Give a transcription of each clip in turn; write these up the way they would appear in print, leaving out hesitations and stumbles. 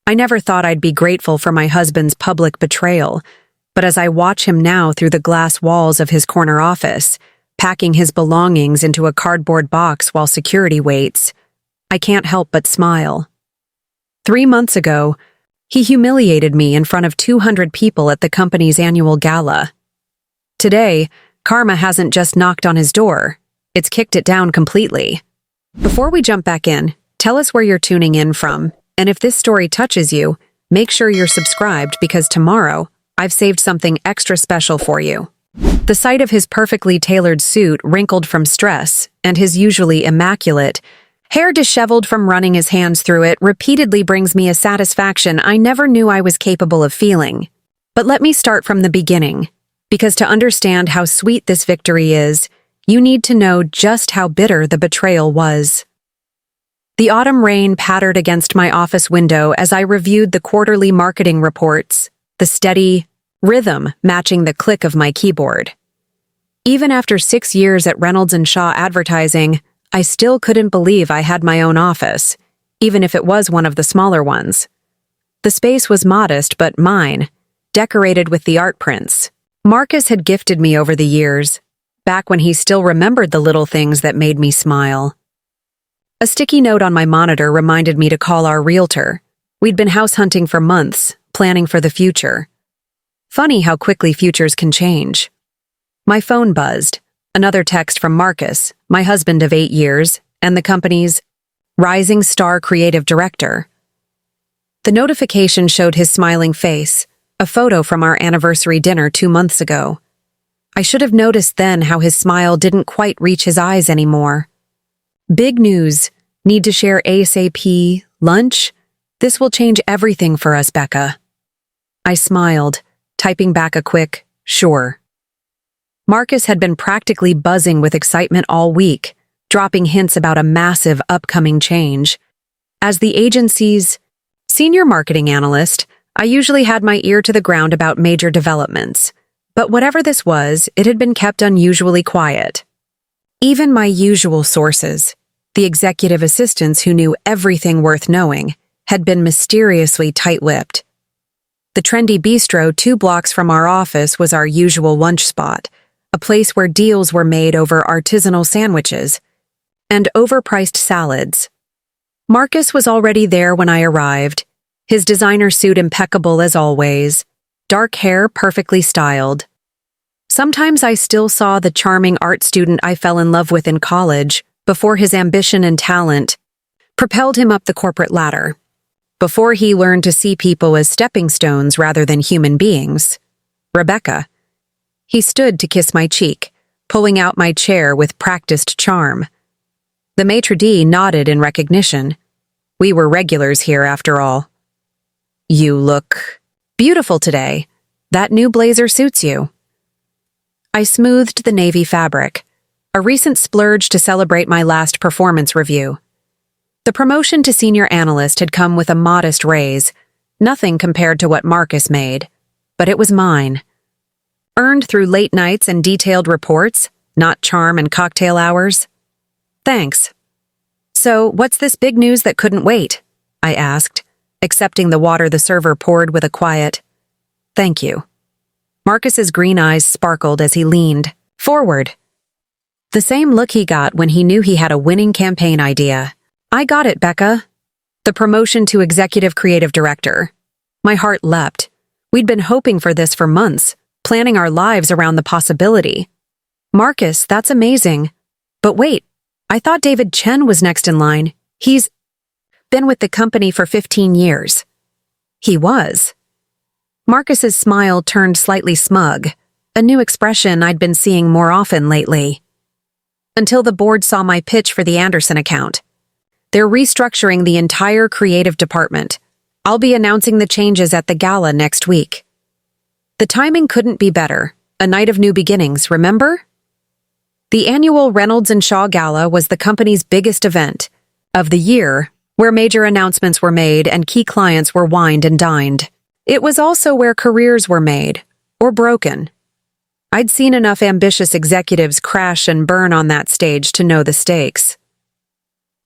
I never thought I'd be grateful for my husband's public betrayal, but as I watch him now through the glass walls of his corner office, packing his belongings into a cardboard box while security waits, I can't help but smile. 3 months ago, he humiliated me in front of 200 people at the company's annual gala. Today, karma hasn't just knocked on his door, it's kicked it down completely. Before we jump back in, tell us where you're tuning in from, and if this story touches you, make sure you're subscribed because tomorrow, I've saved something extra special for you. The sight of his perfectly tailored suit wrinkled from stress and his usually immaculate hair disheveled from running his hands through it repeatedly brings me a satisfaction I never knew I was capable of feeling. But let me start from the beginning, because to understand how sweet this victory is, you need to know just how bitter the betrayal was. The autumn rain pattered against my office window as I reviewed the quarterly marketing reports, the steady rhythm matching the click of my keyboard. Even after 6 years at Reynolds Shaw Advertising, I still couldn't believe I had my own office, even if it was one of the smaller ones. The space was modest but mine, decorated with the art prints Marcus had gifted me over the years, back when he still remembered the little things that made me smile. A sticky note on my monitor reminded me to call our realtor. We'd been house hunting for months, planning for the future. Funny how quickly futures can change. My phone buzzed. Another text from Marcus, my husband of 8 years, and the company's rising star creative director. The notification showed his smiling face, a photo from our anniversary dinner 2 months ago. I should have noticed then how his smile didn't quite reach his eyes anymore. Big news. Need to share ASAP. Lunch? This will change everything for us, Becca. I smiled, typing back a quick, sure. Marcus had been practically buzzing with excitement all week, dropping hints about a massive upcoming change. As the agency's senior marketing analyst, I usually had my ear to the ground about major developments. But whatever this was, it had been kept unusually quiet. Even my usual sources, the executive assistants who knew everything worth knowing, had been mysteriously tight-lipped. The trendy bistro 2 blocks from our office was our usual lunch spot, a place where deals were made over artisanal sandwiches and overpriced salads. Marcus was already there when I arrived, his designer suit impeccable as always, dark hair perfectly styled. Sometimes I still saw the charming art student I fell in love with in college before his ambition and talent propelled him up the corporate ladder, before he learned to see people as stepping stones rather than human beings. Rebecca. He stood to kiss my cheek, pulling out my chair with practiced charm. The maitre d' nodded in recognition. We were regulars here after all. You look beautiful today. That new blazer suits you. I smoothed the navy fabric, a recent splurge to celebrate my last performance review. The promotion to senior analyst had come with a modest raise, nothing compared to what Marcus made, but it was mine. Earned through late nights and detailed reports, not charm and cocktail hours. Thanks. So, what's this big news that couldn't wait? I asked, accepting the water the server poured with a quiet, thank you. Marcus's green eyes sparkled as he leaned forward. The same look he got when he knew he had a winning campaign idea. I got it, Becca. The promotion to executive creative director. My heart leapt. We'd been hoping for this for months, planning our lives around the possibility. Marcus, that's amazing. But wait, I thought David Chen was next in line. He's been with the company for 15 years. He was. Marcus's smile turned slightly smug, a new expression I'd been seeing more often lately. Until the board saw my pitch for the Anderson account. They're restructuring the entire creative department. I'll be announcing the changes at the gala next week. The timing couldn't be better. A night of new beginnings, remember? The annual Reynolds Shaw Gala was the company's biggest event of the year, where major announcements were made and key clients were wined and dined. It was also where careers were made, or broken. I'd seen enough ambitious executives crash and burn on that stage to know the stakes.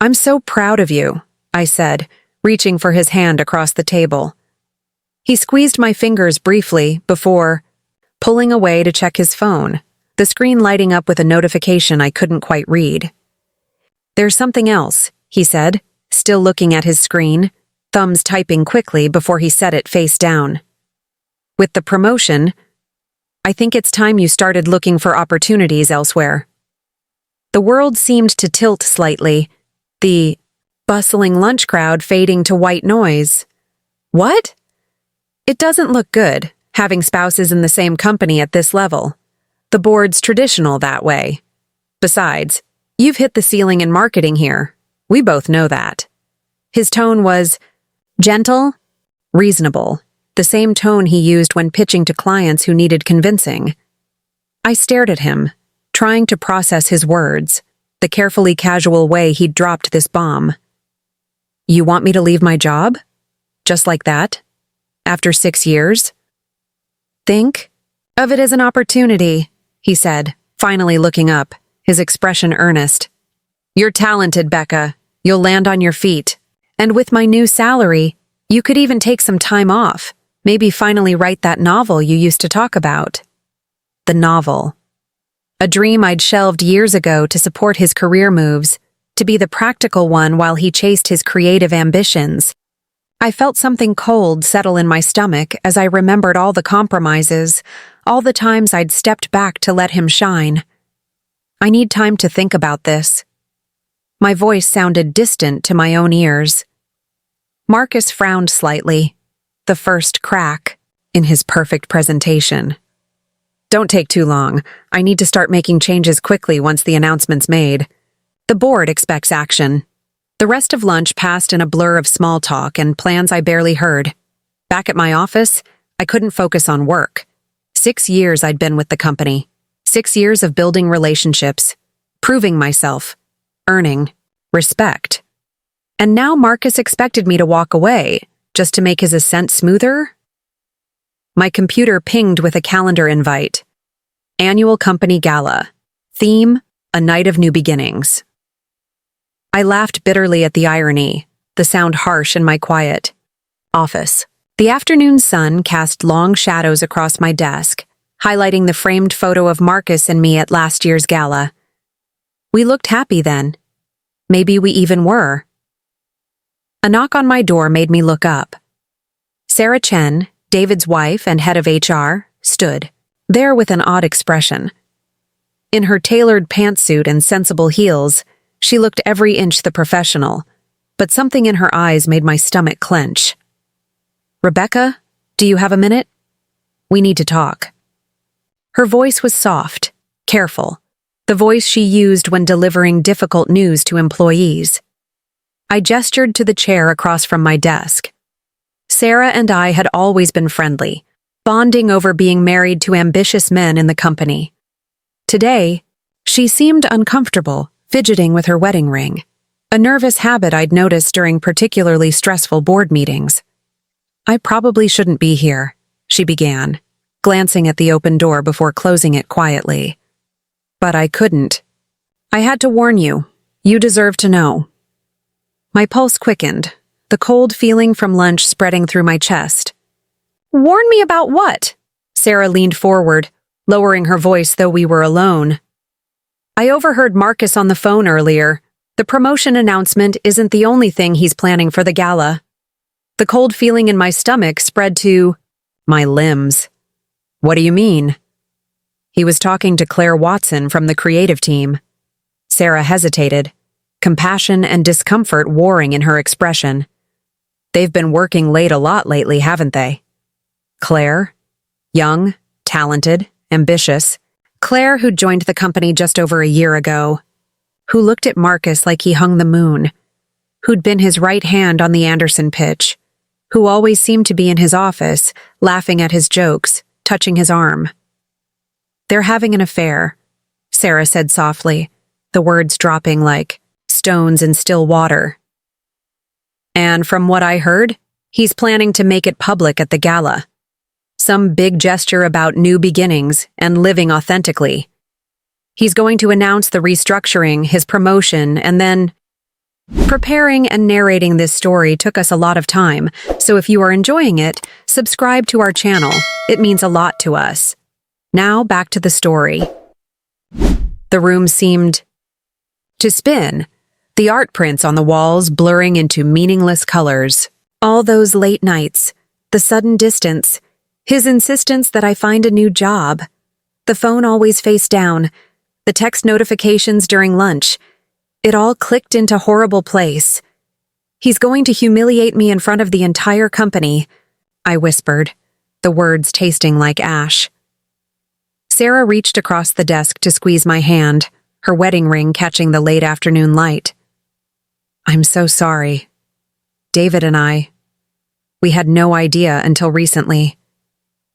I'm so proud of you, I said, reaching for his hand across the table. He squeezed my fingers briefly before pulling away to check his phone, the screen lighting up with a notification I couldn't quite read. "There's something else," he said, still looking at his screen, thumbs typing quickly before he set it face down. "With the promotion, I think it's time you started looking for opportunities elsewhere." The world seemed to tilt slightly, the bustling lunch crowd fading to white noise. "What?" "It doesn't look good, having spouses in the same company at this level. The board's traditional that way. Besides, you've hit the ceiling in marketing here. We both know that." His tone was gentle, reasonable, the same tone he used when pitching to clients who needed convincing. I stared at him, trying to process his words, the carefully casual way he'd dropped this bomb. "You want me to leave my job? Just like that? After 6 years?" "Think of it as an opportunity," he said, finally looking up, his expression earnest. "You're talented, Becca. You'll land on your feet. And with my new salary, you could even take some time off, maybe finally write that novel you used to talk about." The novel. A dream I'd shelved years ago to support his career moves, to be the practical one while he chased his creative ambitions. I felt something cold settle in my stomach as I remembered all the compromises, all the times I'd stepped back to let him shine. "I need time to think about this." My voice sounded distant to my own ears. Marcus frowned slightly, the first crack in his perfect presentation. "Don't take too long. I need to start making changes quickly once the announcement's made. The board expects action." The rest of lunch passed in a blur of small talk and plans I barely heard. Back at my office, I couldn't focus on work. 6 years I'd been with the company. 6 years of building relationships, proving myself, earning respect. And now Marcus expected me to walk away, just to make his ascent smoother? My computer pinged with a calendar invite. Annual company gala. Theme, a night of new beginnings. I laughed bitterly at the irony, the sound harsh in my quiet office. The afternoon sun cast long shadows across my desk, highlighting the framed photo of Marcus and me at last year's gala. We looked happy then. Maybe we even were. A knock on my door made me look up. Sarah Chen, David's wife and head of HR, stood there with an odd expression. In her tailored pantsuit and sensible heels, she looked every inch the professional, but something in her eyes made my stomach clench. "Rebecca, do you have a minute? We need to talk." Her voice was soft, careful, the voice she used when delivering difficult news to employees. I gestured to the chair across from my desk. Sarah and I had always been friendly, bonding over being married to ambitious men in the company. Today, she seemed uncomfortable, fidgeting with her wedding ring, a nervous habit I'd noticed during particularly stressful board meetings. "I probably shouldn't be here," she began, glancing at the open door before closing it quietly. "But I couldn't. I had to warn you. You deserve to know." My pulse quickened, the cold feeling from lunch spreading through my chest. "Warn me about what?" Sarah leaned forward, lowering her voice though we were alone. "I overheard Marcus on the phone earlier. The promotion announcement isn't the only thing he's planning for the gala." The cold feeling in my stomach spread to my limbs. "What do you mean?" He was talking to Claire Watson from the creative team. Sarah hesitated, compassion and discomfort warring in her expression. "They've been working late a lot lately, haven't they?" Claire? Young, talented, ambitious. Claire, who'd joined the company just over a year ago. Who looked at Marcus like he hung the moon. Who'd been his right hand on the Anderson pitch. Who always seemed to be in his office, laughing at his jokes, touching his arm. "They're having an affair," Sarah said softly, the words dropping like stones in still water. "And from what I heard, he's planning to make it public at the gala. Some big gesture about new beginnings and living authentically. He's going to announce the restructuring, his promotion, and then..." Preparing and narrating this story took us a lot of time, so if you are enjoying it, subscribe to our channel. It means a lot to us. Now back to the story. The room seemed to spin, the art prints on the walls blurring into meaningless colors. All those late nights, the sudden distance, his insistence that I find a new job, the phone always face down, the text notifications during lunch. It all clicked into horrible place. He's going to humiliate me in front of the entire company, I whispered, the words tasting like ash. Sarah reached across the desk to squeeze my hand, her wedding ring catching the late afternoon light. I'm so sorry. David and we had no idea until recently.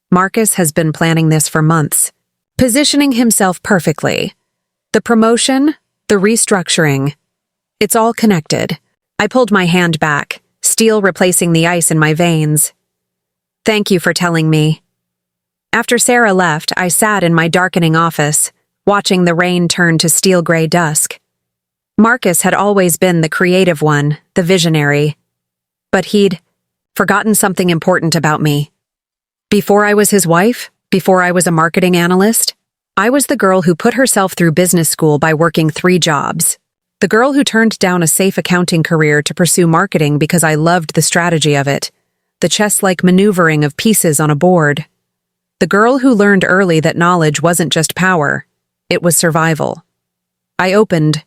Marcus has been planning this for months, positioning himself perfectly. The promotion, the restructuring. It's all connected. I pulled my hand back, steel replacing the ice in my veins. Thank you for telling me. After Sarah left, I sat in my darkening office, watching the rain turn to steel gray dusk. Marcus had always been the creative one, the visionary. But he'd forgotten something important about me. Before I was his wife, before I was a marketing analyst, I was the girl who put herself through business school by working 3 jobs. The girl who turned down a safe accounting career to pursue marketing because I loved the strategy of it, the chess-like maneuvering of pieces on a board. The girl who learned early that knowledge wasn't just power, it was survival. I opened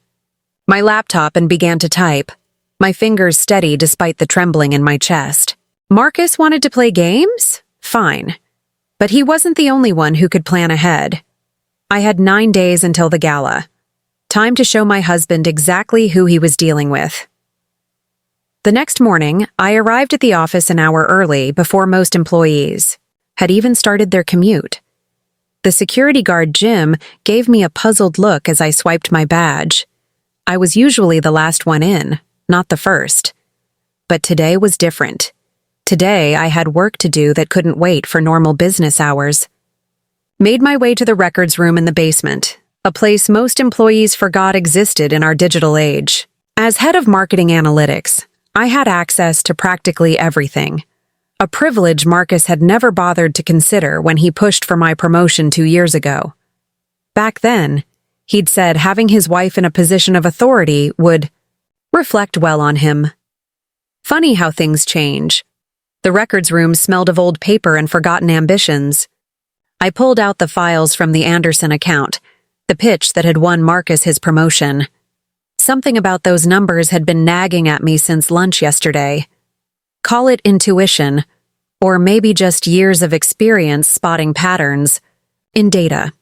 my laptop and began to type, my fingers steady despite the trembling in my chest. Marcus wanted to play games? Fine. But he wasn't the only one who could plan ahead. I had 9 days until the gala. Time to show my husband exactly who he was dealing with. The next morning, I arrived at the office an hour early before most employees had even started their commute. The security guard, Jim, gave me a puzzled look as I swiped my badge. I was usually the last one in, not the first. But today was different. Today, I had work to do that couldn't wait for normal business hours. Made my way to the records room in the basement, a place most employees forgot existed in our digital age. As head of marketing analytics, I had access to practically everything, a privilege Marcus had never bothered to consider when he pushed for my promotion 2 years ago. Back then, he'd said having his wife in a position of authority would reflect well on him. Funny how things change. The records room smelled of old paper and forgotten ambitions. I pulled out the files from the Anderson account, the pitch that had won Marcus his promotion. Something about those numbers had been nagging at me since lunch yesterday. Call it intuition, or maybe just years of experience spotting patterns in data.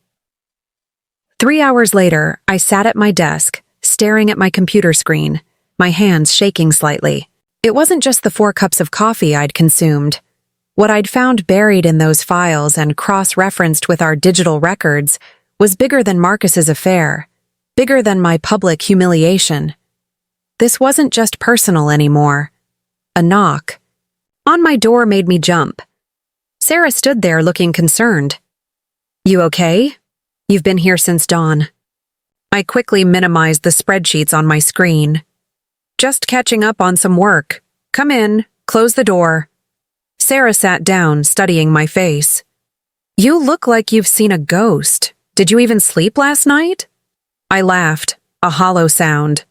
3 hours later, I sat at my desk, staring at my computer screen, my hands shaking slightly. It wasn't just the 4 cups of coffee I'd consumed. What I'd found buried in those files and cross-referenced with our digital records was bigger than Marcus's affair, bigger than my public humiliation. This wasn't just personal anymore. A knock on my door made me jump. Sarah stood there looking concerned. You okay? You've been here since dawn. I quickly minimized the spreadsheets on my screen. Just catching up on some work. Come in, close the door. Sarah sat down, studying my face. You look like you've seen a ghost. Did you even sleep last night? I laughed, a hollow sound.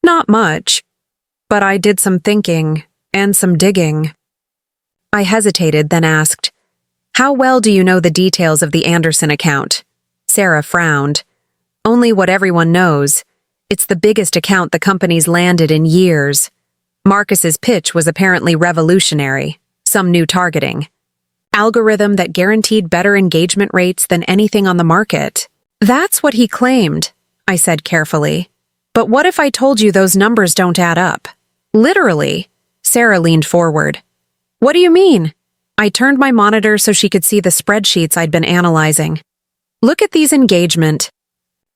Not much. But I did some thinking, and some digging. I hesitated, then asked, How well do you know the details of the Anderson account? Sarah frowned. Only what everyone knows. It's the biggest account the company's landed in years. Marcus's pitch was apparently revolutionary. Some new targeting. Algorithm that guaranteed better engagement rates than anything on the market. That's what he claimed, I said carefully. But what if I told you those numbers don't add up? Literally. Sarah leaned forward. What do you mean? I turned my monitor so she could see the spreadsheets I'd been analyzing. Look at these engagement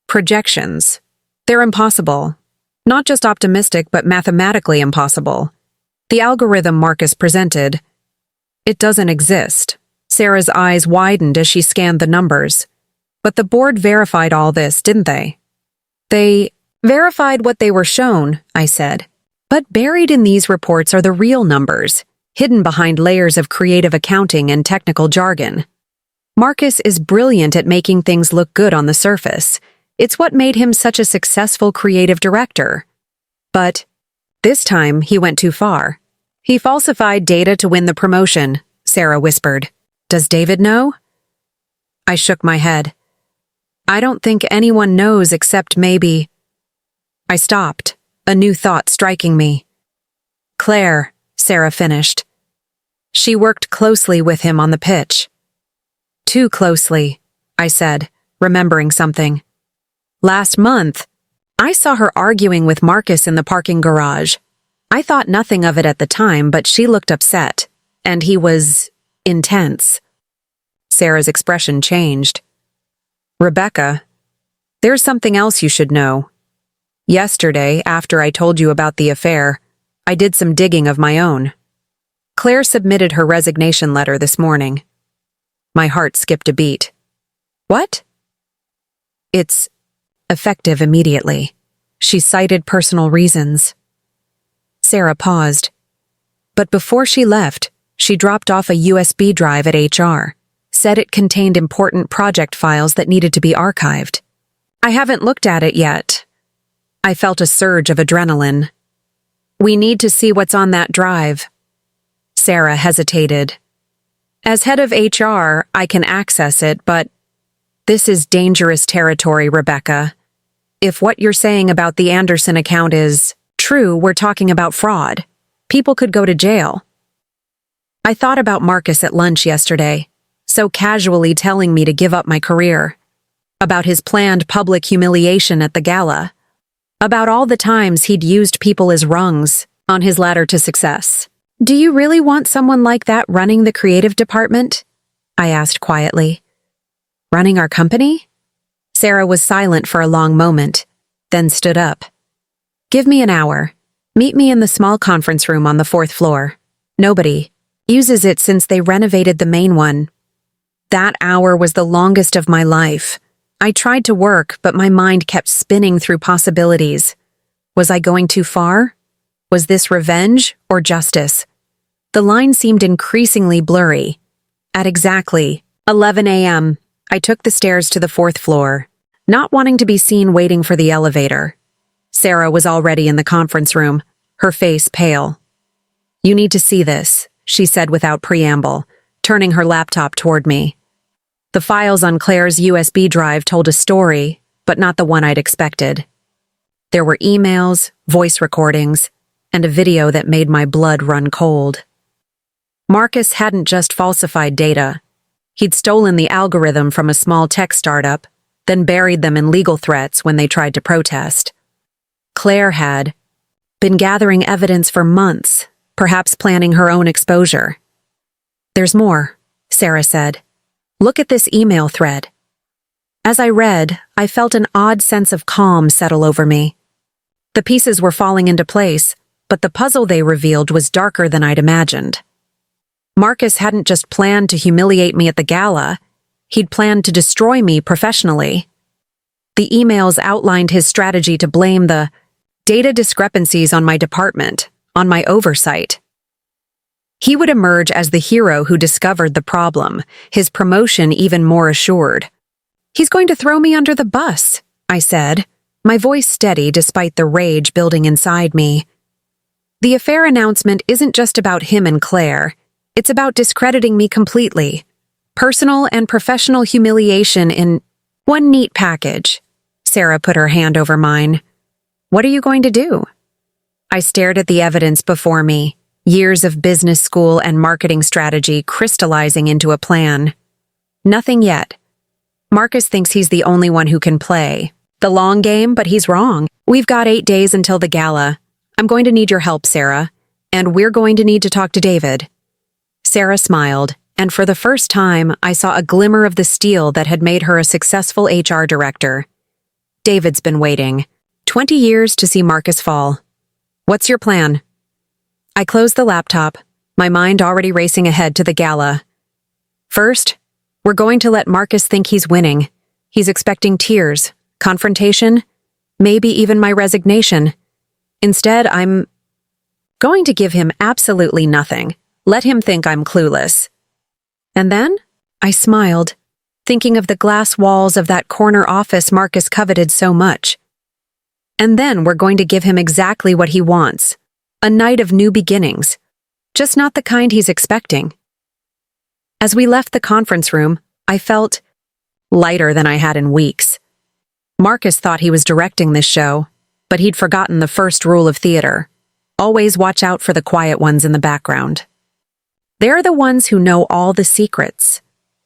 projections. They're impossible. Not just optimistic, but mathematically impossible. The algorithm Marcus presented, it doesn't exist. Sarah's eyes widened as she scanned the numbers. But the board verified all this, didn't they? They verified what they were shown, I said, But buried in these reports are the real numbers, hidden behind layers of creative accounting and technical jargon. Marcus is brilliant at making things look good on the surface. It's what made him such a successful creative director. But this time, he went too far. He falsified data to win the promotion, Sarah whispered. Does David know? I shook my head. I don't think anyone knows except maybe. I stopped, a new thought striking me. Claire, Sarah finished. She worked closely with him on the pitch. Too closely, I said, remembering something. Last month, I saw her arguing with Marcus in the parking garage. I thought nothing of it at the time, but she looked upset, and he was intense. Sarah's expression changed. Rebecca, there's something else you should know. Yesterday, after I told you about the affair, I did some digging of my own. Claire submitted her resignation letter this morning. My heart skipped a beat. What? It's effective immediately. She cited personal reasons. Sarah paused. But before she left, she dropped off a USB drive at HR, said it contained important project files that needed to be archived. I haven't looked at it yet. I felt a surge of adrenaline. We need to see what's on that drive. Sarah hesitated. As head of HR, I can access it, but this is dangerous territory, Rebecca. If what you're saying about the Anderson account is true, we're talking about fraud. People could go to jail. I thought about Marcus at lunch yesterday, so casually telling me to give up my career. About his planned public humiliation at the gala. About all the times he'd used people as rungs on his ladder to success. Do you really want someone like that running the creative department? I asked quietly. Running our company? Sarah was silent for a long moment, then stood up. Give me an hour. Meet me in the small conference room on the 4th floor. Nobody uses it since they renovated the main one. That hour was the longest of my life. I tried to work, but my mind kept spinning through possibilities. Was I going too far? Was this revenge or justice? The line seemed increasingly blurry. At exactly 11 a.m., I took the stairs to the 4th floor, not wanting to be seen waiting for the elevator. Sarah was already in the conference room, her face pale. You need to see this, she said without preamble, turning her laptop toward me. The files on Claire's USB drive told a story, but not the one I'd expected. There were emails, voice recordings, and a video that made my blood run cold. Marcus hadn't just falsified data. He'd stolen the algorithm from a small tech startup, then buried them in legal threats when they tried to protest. Claire had been gathering evidence for months, perhaps planning her own exposure. There's more, Sarah said. Look at this email thread. As I read, I felt an odd sense of calm settle over me. The pieces were falling into place, but the puzzle they revealed was darker than I'd imagined. Marcus hadn't just planned to humiliate me at the gala, he'd planned to destroy me professionally. The emails outlined his strategy to blame the data discrepancies on my department, on my oversight. He would emerge as the hero who discovered the problem, his promotion even more assured. He's going to throw me under the bus, I said, my voice steady despite the rage building inside me. The affair announcement isn't just about him and Claire. It's about discrediting me completely. Personal and professional humiliation in one neat package. Sarah put her hand over mine. What are you going to do? I stared at the evidence before me, years of business school and marketing strategy crystallizing into a plan. Nothing yet. Marcus thinks he's the only one who can play the long game, but he's wrong. We've got 8 days until the gala. I'm going to need your help, Sarah, and we're going to need to talk to David. Sarah smiled, and for the first time, I saw a glimmer of the steel that had made her a successful HR director. David's been waiting 20 years to see Marcus fall. What's your plan? I closed the laptop, my mind already racing ahead to the gala. First, we're going to let Marcus think he's winning. He's expecting tears, confrontation, maybe even my resignation. Instead, I'm Going to give him absolutely nothing. Let him think I'm clueless. And then I smiled, thinking of the glass walls of that corner office Marcus coveted so much. And then we're going to give him exactly what he wants. A night of new beginnings. Just not the kind he's expecting. As we left the conference room, I felt lighter than I had in weeks. Marcus thought he was directing this show, but he'd forgotten the first rule of theater. Always watch out for the quiet ones in the background. They're the ones who know all the secrets,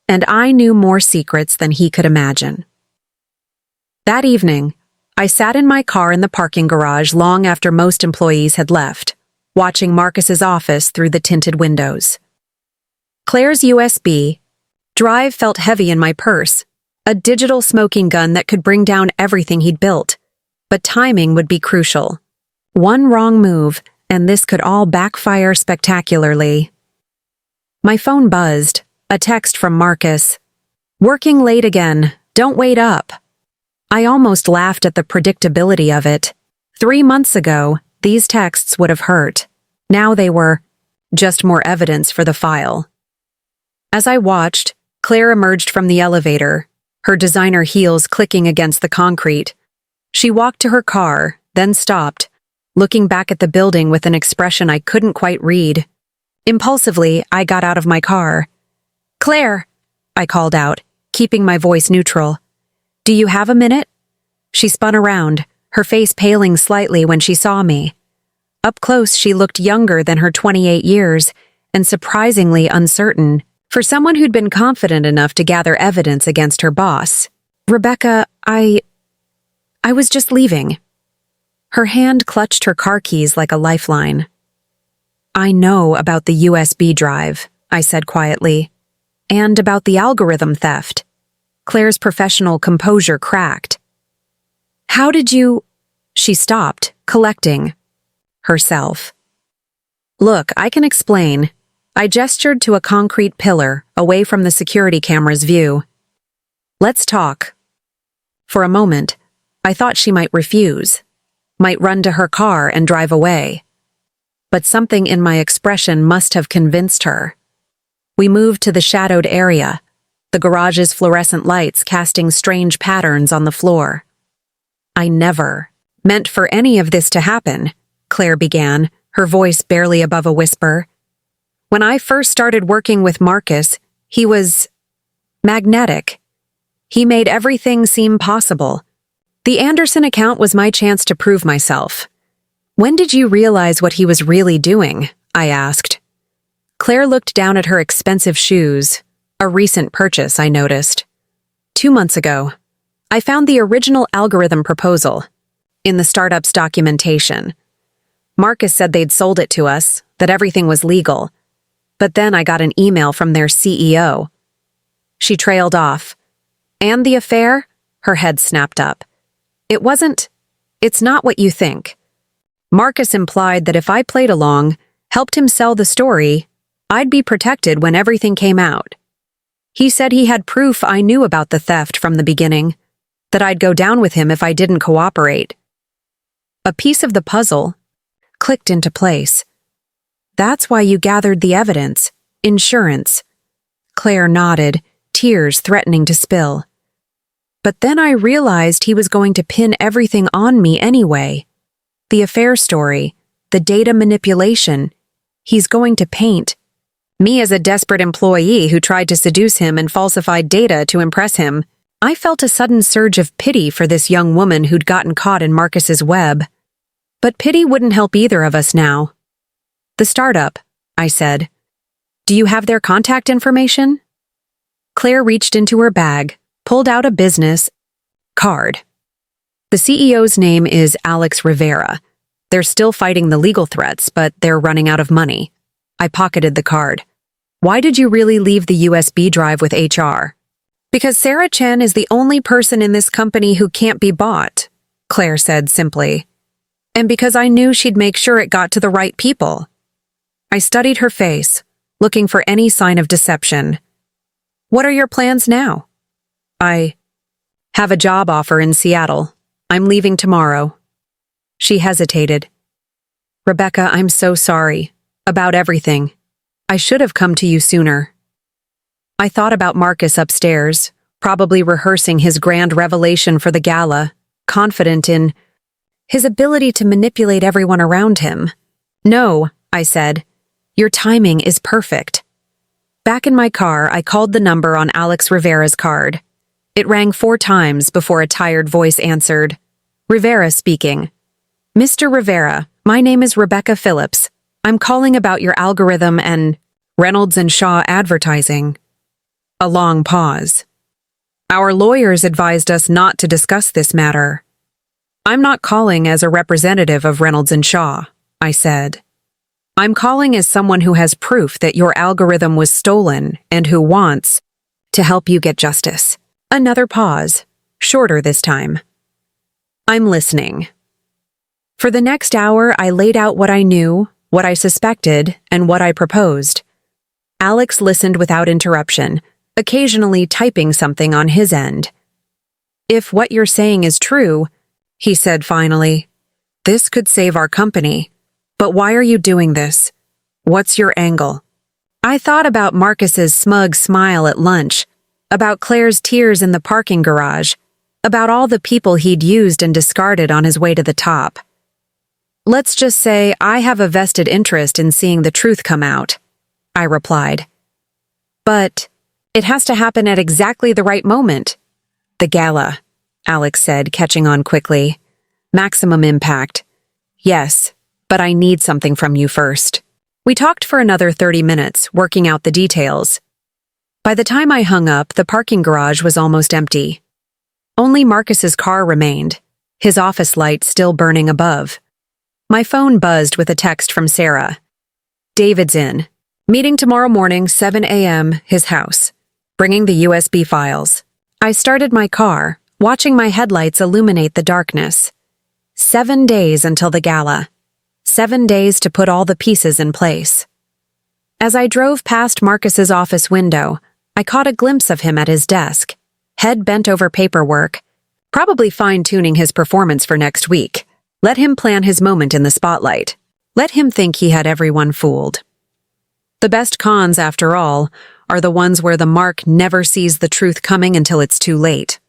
and I knew more secrets than he could imagine. That evening, I sat in my car in the parking garage long after most employees had left, watching Marcus's office through the tinted windows. Claire's USB drive felt heavy in my purse, a digital smoking gun that could bring down everything he'd built. But timing would be crucial. One wrong move, and this could all backfire spectacularly. My phone buzzed, a text from Marcus. "Working late again, don't wait up." I almost laughed at the predictability of it. 3 months ago, these texts would have hurt. Now they were just more evidence for the file. As I watched, Claire emerged from the elevator, her designer heels clicking against the concrete. She walked to her car, then stopped, looking back at the building with an expression I couldn't quite read. Impulsively, I got out of my car. "Claire," I called out, keeping my voice neutral. "Do you have a minute?" She spun around, her face paling slightly when she saw me. Up close, she looked younger than her 28 years, and surprisingly uncertain, for someone who'd been confident enough to gather evidence against her boss. "Rebecca, I was just leaving." Her hand clutched her car keys like a lifeline. "I know about the USB drive," I said quietly, "and about the algorithm theft." Claire's professional composure cracked. "How did you—" She stopped, collecting herself. "Look, I can explain." I gestured to a concrete pillar away from the security camera's view. "Let's talk." For a moment, I thought she might refuse, might run to her car and drive away. But something in my expression must have convinced her. We moved to the shadowed area, the garage's fluorescent lights casting strange patterns on the floor. "I never meant for any of this to happen," Claire began, her voice barely above a whisper. "When I first started working with Marcus, he was magnetic. He made everything seem possible. The Anderson account was my chance to prove myself." "When did you realize what he was really doing?" I asked. Claire looked down at her expensive shoes, a recent purchase, I noticed. 2 months ago, I found the original algorithm proposal in the startup's documentation. Marcus said they'd sold it to us, that everything was legal. But then I got an email from their CEO. She trailed off. "And the affair?" Her head snapped up. It's not what you think. Marcus implied that if I played along, helped him sell the story, I'd be protected when everything came out. He said he had proof I knew about the theft from the beginning, that I'd go down with him if I didn't cooperate. A piece of the puzzle clicked into place. "That's why you gathered the evidence. Insurance." Claire nodded, tears threatening to spill. "But then I realized he was going to pin everything on me anyway. The affair story, the data manipulation. He's going to paint me as a desperate employee who tried to seduce him and falsified data to impress him." I felt a sudden surge of pity for this young woman who'd gotten caught in Marcus's web. But pity wouldn't help either of us now. "The startup," I said. "Do you have their contact information?" Claire reached into her bag, pulled out a business card. "The CEO's name is Alex Rivera. They're still fighting the legal threats, but they're running out of money." I pocketed the card. "Why did you really leave the USB drive with HR?" "Because Sarah Chen is the only person in this company who can't be bought," Claire said simply. "And because I knew she'd make sure it got to the right people." I studied her face, looking for any sign of deception. "What are your plans now?" "I have a job offer in Seattle. I'm leaving tomorrow." She hesitated. Rebecca, I'm so sorry. About everything. I should have come to you sooner. I thought about Marcus upstairs, probably rehearsing his grand revelation for the gala, confident in his ability to manipulate everyone around him. No, I said. Your timing is perfect. Back in my car, I called the number on Alex Rivera's card. It rang 4 times before a tired voice answered. Rivera speaking. Mr. Rivera, my name is Rebecca Phillips. I'm calling about your algorithm and Reynolds Shaw Advertising. A long pause. Our lawyers advised us not to discuss this matter. I'm not calling as a representative of Reynolds Shaw, I said. I'm calling as someone who has proof that your algorithm was stolen and who wants to help you get justice. Another pause, shorter this time. I'm listening. For the next hour, I laid out what I knew, what I suspected, and what I proposed. Alex listened without interruption, occasionally typing something on his end. If what you're saying is true, he said finally, this could save our company. But why are you doing this? What's your angle? I thought about Marcus's smug smile at lunch, about Claire's tears in the parking garage, about all the people he'd used and discarded on his way to the top. Let's just say I have a vested interest in seeing the truth come out, I replied. But it has to happen at exactly the right moment. The gala, Alex said, catching on quickly. Maximum impact. Yes, but I need something from you first. We talked for another 30 minutes, working out the details. By the time I hung up, the parking garage was almost empty. Only Marcus's car remained, his office light still burning above. My phone buzzed with a text from Sarah. David's in. Meeting tomorrow morning, 7 a.m., his house. Bringing the USB files. I started my car, watching my headlights illuminate the darkness. 7 days until the gala. 7 days to put all the pieces in place. As I drove past Marcus's office window, I caught a glimpse of him at his desk, head bent over paperwork, probably fine-tuning his performance for next week. Let him plan his moment in the spotlight. Let him think he had everyone fooled. The best cons, after all, are the ones where the mark never sees the truth coming until it's too late.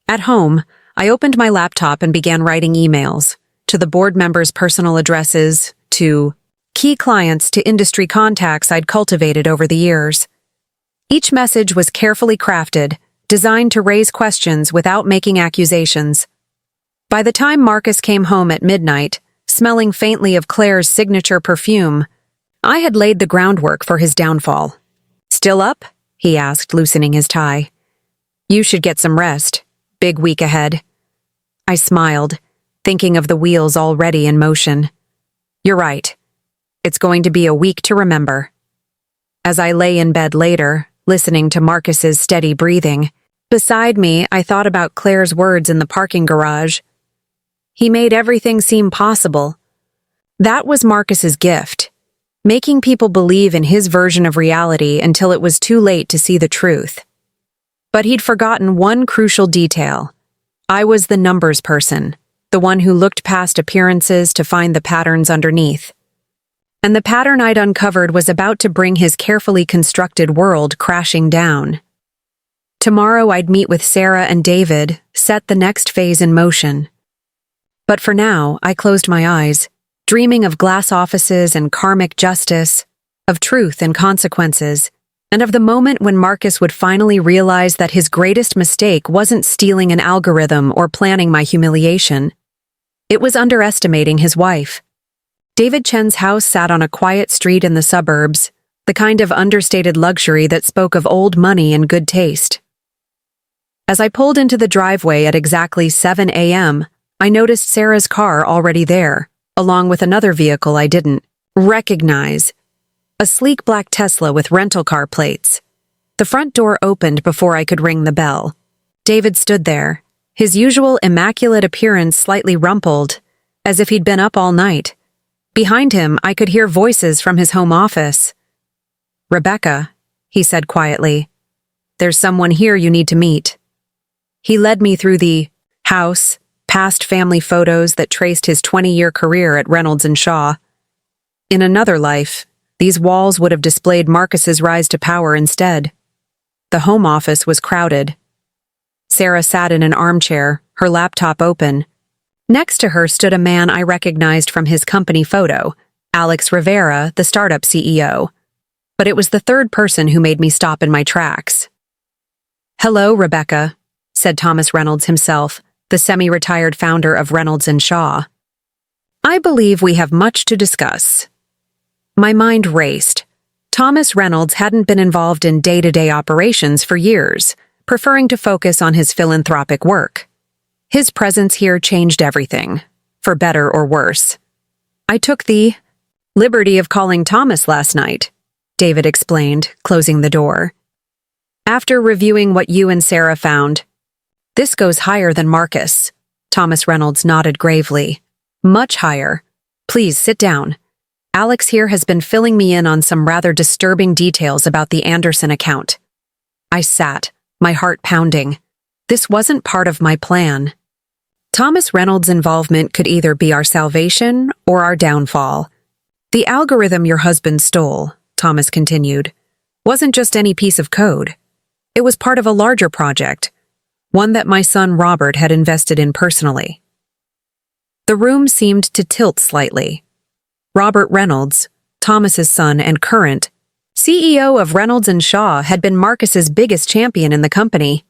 At home, I opened my laptop and began writing emails, to the board members' personal addresses, to key clients, to industry contacts I'd cultivated over the years. Each message was carefully crafted, designed to raise questions without making accusations. By the time Marcus came home at midnight, smelling faintly of Claire's signature perfume, I had laid the groundwork for his downfall. Still up? He asked, loosening his tie. You should get some rest. Big week ahead. I smiled, thinking of the wheels already in motion. You're right. It's going to be a week to remember. As I lay in bed later, listening to Marcus's steady breathing, beside me, I thought about Claire's words in the parking garage. He made everything seem possible. That was Marcus's gift, making people believe in his version of reality until it was too late to see the truth. But he'd forgotten one crucial detail. I was the numbers person, the one who looked past appearances to find the patterns underneath. And the pattern I'd uncovered was about to bring his carefully constructed world crashing down. Tomorrow I'd meet with Sarah and David, set the next phase in motion. But for now, I closed my eyes, dreaming of glass offices and karmic justice, of truth and consequences, and of the moment when Marcus would finally realize that his greatest mistake wasn't stealing an algorithm or planning my humiliation. It was underestimating his wife. David Chen's house sat on a quiet street in the suburbs, the kind of understated luxury that spoke of old money and good taste. As I pulled into the driveway at exactly 7 a.m., I noticed Sarah's car already there, along with another vehicle I didn't recognize. A sleek black Tesla with rental car plates. The front door opened before I could ring the bell. David stood there, his usual immaculate appearance slightly rumpled, as if he'd been up all night. Behind him, I could hear voices from his home office. Rebecca, he said quietly, there's someone here you need to meet. He led me through the house, past family photos that traced his 20-year career at Reynolds Shaw. In another life, these walls would have displayed Marcus's rise to power instead. The home office was crowded. Sarah sat in an armchair, her laptop open. Next to her stood a man I recognized from his company photo, Alex Rivera, the startup CEO. But it was the third person who made me stop in my tracks. "Hello, Rebecca," said Thomas Reynolds himself, the semi-retired founder of Reynolds Shaw. "I believe we have much to discuss." My mind raced. Thomas Reynolds hadn't been involved in day-to-day operations for years, preferring to focus on his philanthropic work. His presence here changed everything, for better or worse. "I took the liberty of calling Thomas last night," David explained, closing the door. "After reviewing what you and Sarah found, this goes higher than Marcus." Thomas Reynolds nodded gravely. "Much higher. Please sit down. Alex here has been filling me in on some rather disturbing details about the Anderson account." I sat, my heart pounding. This wasn't part of my plan. Thomas Reynolds' involvement could either be our salvation or our downfall. "The algorithm your husband stole," Thomas continued, "wasn't just any piece of code. It was part of a larger project, one that my son Robert had invested in personally." The room seemed to tilt slightly. Robert Reynolds, Thomas's son and current CEO of Reynolds Shaw, had been Marcus's biggest champion in the company.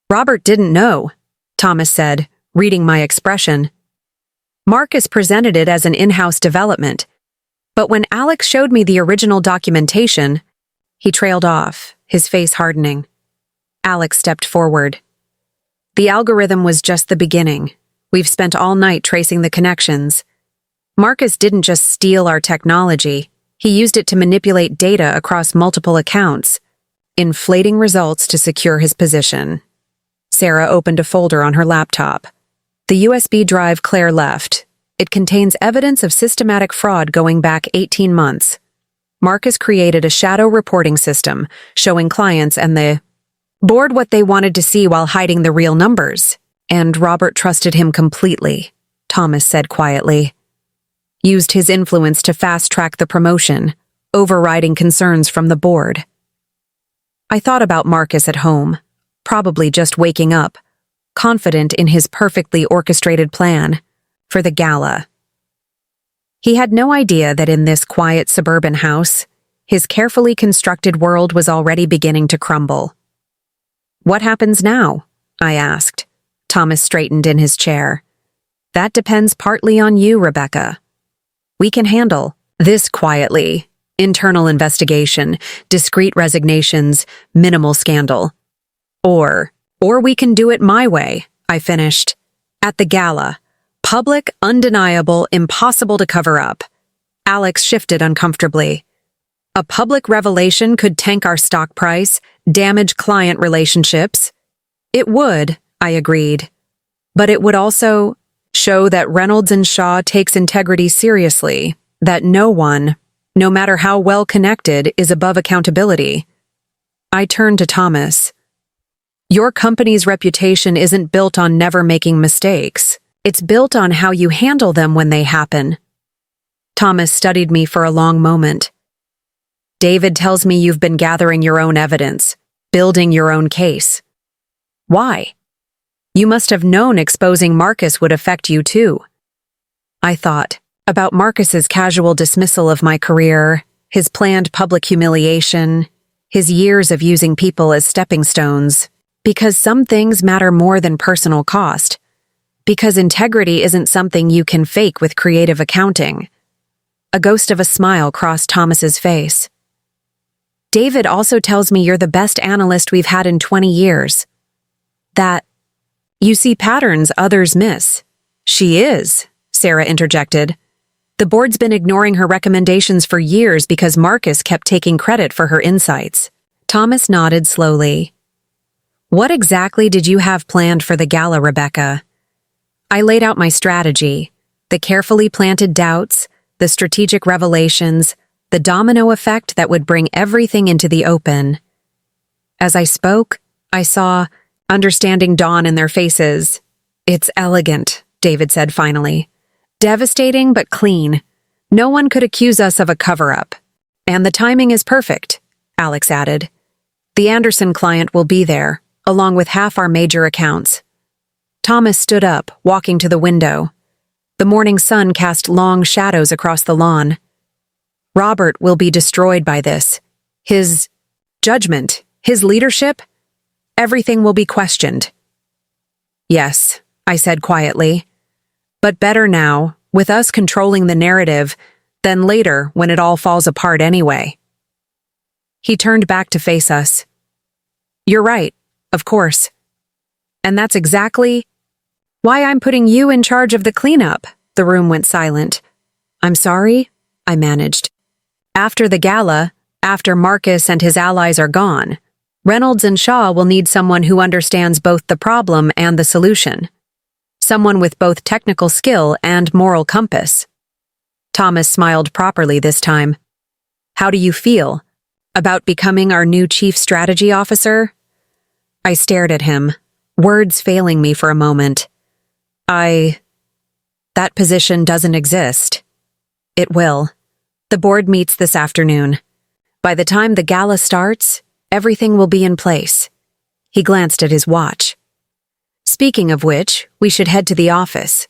"Robert didn't know," Thomas said, reading my expression. "Marcus presented it as an in-house development, but when Alex showed me the original documentation," he trailed off, his face hardening. Alex stepped forward. "The algorithm was just the beginning. We've spent all night tracing the connections. Marcus didn't just steal our technology, he used it to manipulate data across multiple accounts, inflating results to secure his position." Sarah opened a folder on her laptop. "The USB drive Claire left. It contains evidence of systematic fraud going back 18 months. Marcus created a shadow reporting system, showing clients and the board what they wanted to see while hiding the real numbers. And Robert trusted him completely," Thomas said quietly. "Used his influence to fast-track the promotion, overriding concerns from the board." I thought about Marcus at home, probably just waking up, confident in his perfectly orchestrated plan for the gala. He had no idea that in this quiet suburban house, his carefully constructed world was already beginning to crumble. "What happens now?" I asked. Thomas straightened in his chair. "That depends partly on you, Rebecca. We can handle this quietly. Internal investigation, discreet resignations, minimal scandal. Or we can do it my way," I finished. "At the gala. Public, undeniable, impossible to cover up." Alex shifted uncomfortably. "A public revelation could tank our stock price, damage client relationships." "It would," I agreed. "But it would also show that Reynolds Shaw takes integrity seriously, that no one, no matter how well connected, is above accountability." I turned to Thomas. "Your company's reputation isn't built on never making mistakes. It's built on how you handle them when they happen." Thomas studied me for a long moment. "David tells me you've been gathering your own evidence, building your own case. Why? You must have known exposing Marcus would affect you too." I thought about Marcus's casual dismissal of my career, his planned public humiliation, his years of using people as stepping stones, because some things matter more than personal cost, because integrity isn't something you can fake with creative accounting. A ghost of a smile crossed Thomas's face. "David also tells me you're the best analyst we've had in 20 years. That you see patterns others miss." "She is," Sarah interjected. "The board's been ignoring her recommendations for years because Marcus kept taking credit for her insights." Thomas nodded slowly. "What exactly did you have planned for the gala, Rebecca?" I laid out my strategy, the carefully planted doubts, the strategic revelations, the domino effect that would bring everything into the open. As I spoke, I saw understanding dawn in their faces. It's elegant, David said finally. Devastating but clean. No one could accuse us of a cover-up. And the timing is perfect, Alex added. The Anderson client will be there, along with half our major accounts. Thomas stood up, walking to the window. The morning sun cast long shadows across the lawn. Robert will be destroyed by this. His judgment, his leadership, everything will be questioned. Yes, I said quietly. But better now, with us controlling the narrative, than later when it all falls apart anyway. He turned back to face us. You're right, of course. And that's exactly why I'm putting you in charge of the cleanup. The room went silent. I'm sorry, I managed. After the gala, after Marcus and his allies are gone, Reynolds and Shaw will need someone who understands both the problem and the solution. Someone with both technical skill and moral compass. Thomas smiled properly this time. How do you feel about becoming our new chief strategy officer? I stared at him, words failing me for a moment. That position doesn't exist. It will. The board meets this afternoon. By the time the gala starts, everything will be in place. He glanced at his watch. Speaking of which, we should head to the office.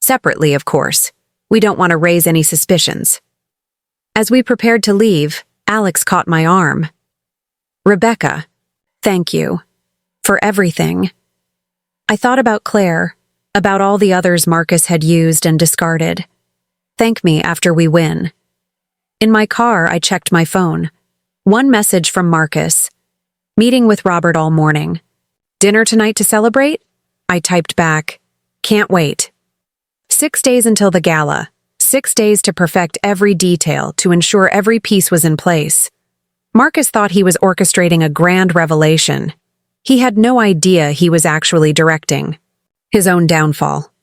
Separately, of course. We don't want to raise any suspicions. As we prepared to leave, Alex caught my arm. Rebecca, thank you. For everything. I thought about Claire, about all the others Marcus had used and discarded. Thank me after we win. In my car, I checked my phone. One message from Marcus. Meeting with Robert all morning. Dinner tonight to celebrate? I typed back. Can't wait. 6 days until the gala. 6 days to perfect every detail, to ensure every piece was in place. Marcus thought he was orchestrating a grand revelation. He had no idea he was actually directing his own downfall.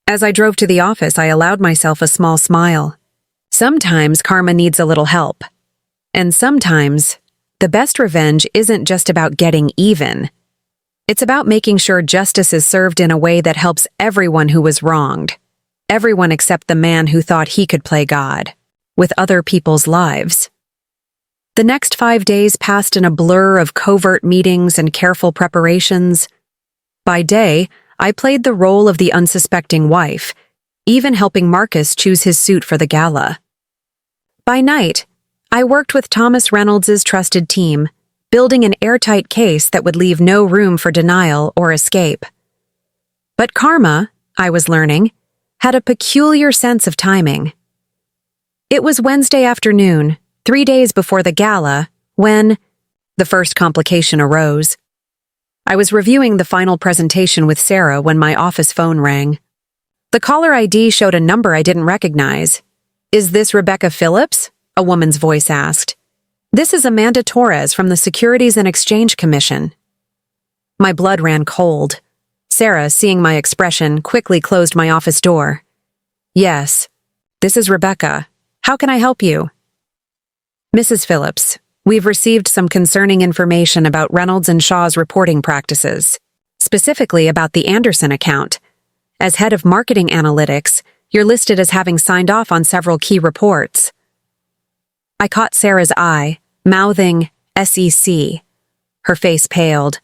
As I drove to the office, I allowed myself a small smile. Sometimes karma needs a little help. And sometimes, the best revenge isn't just about getting even. It's about making sure justice is served in a way that helps everyone who was wronged. Everyone except the man who thought he could play God, with other people's lives. The next 5 days passed in a blur of covert meetings and careful preparations. By day, I played the role of the unsuspecting wife, even helping Marcus choose his suit for the gala. By night, I worked with Thomas Reynolds' trusted team, building an airtight case that would leave no room for denial or escape. But karma, I was learning, had a peculiar sense of timing. It was Wednesday afternoon, 3 days before the gala, when the first complication arose. I was reviewing the final presentation with Sarah when my office phone rang. The caller ID showed a number I didn't recognize. Is this Rebecca Phillips? A woman's voice asked. This is Amanda Torres from the Securities and Exchange Commission. My blood ran cold. Sarah, seeing my expression, quickly closed my office door. Yes, this is Rebecca. How can I help you? Mrs. Phillips, we've received some concerning information about Reynolds and Shaw's reporting practices, specifically about the Anderson account. As head of marketing analytics, you're listed as having signed off on several key reports. I caught Sarah's eye, mouthing SEC. Her face paled.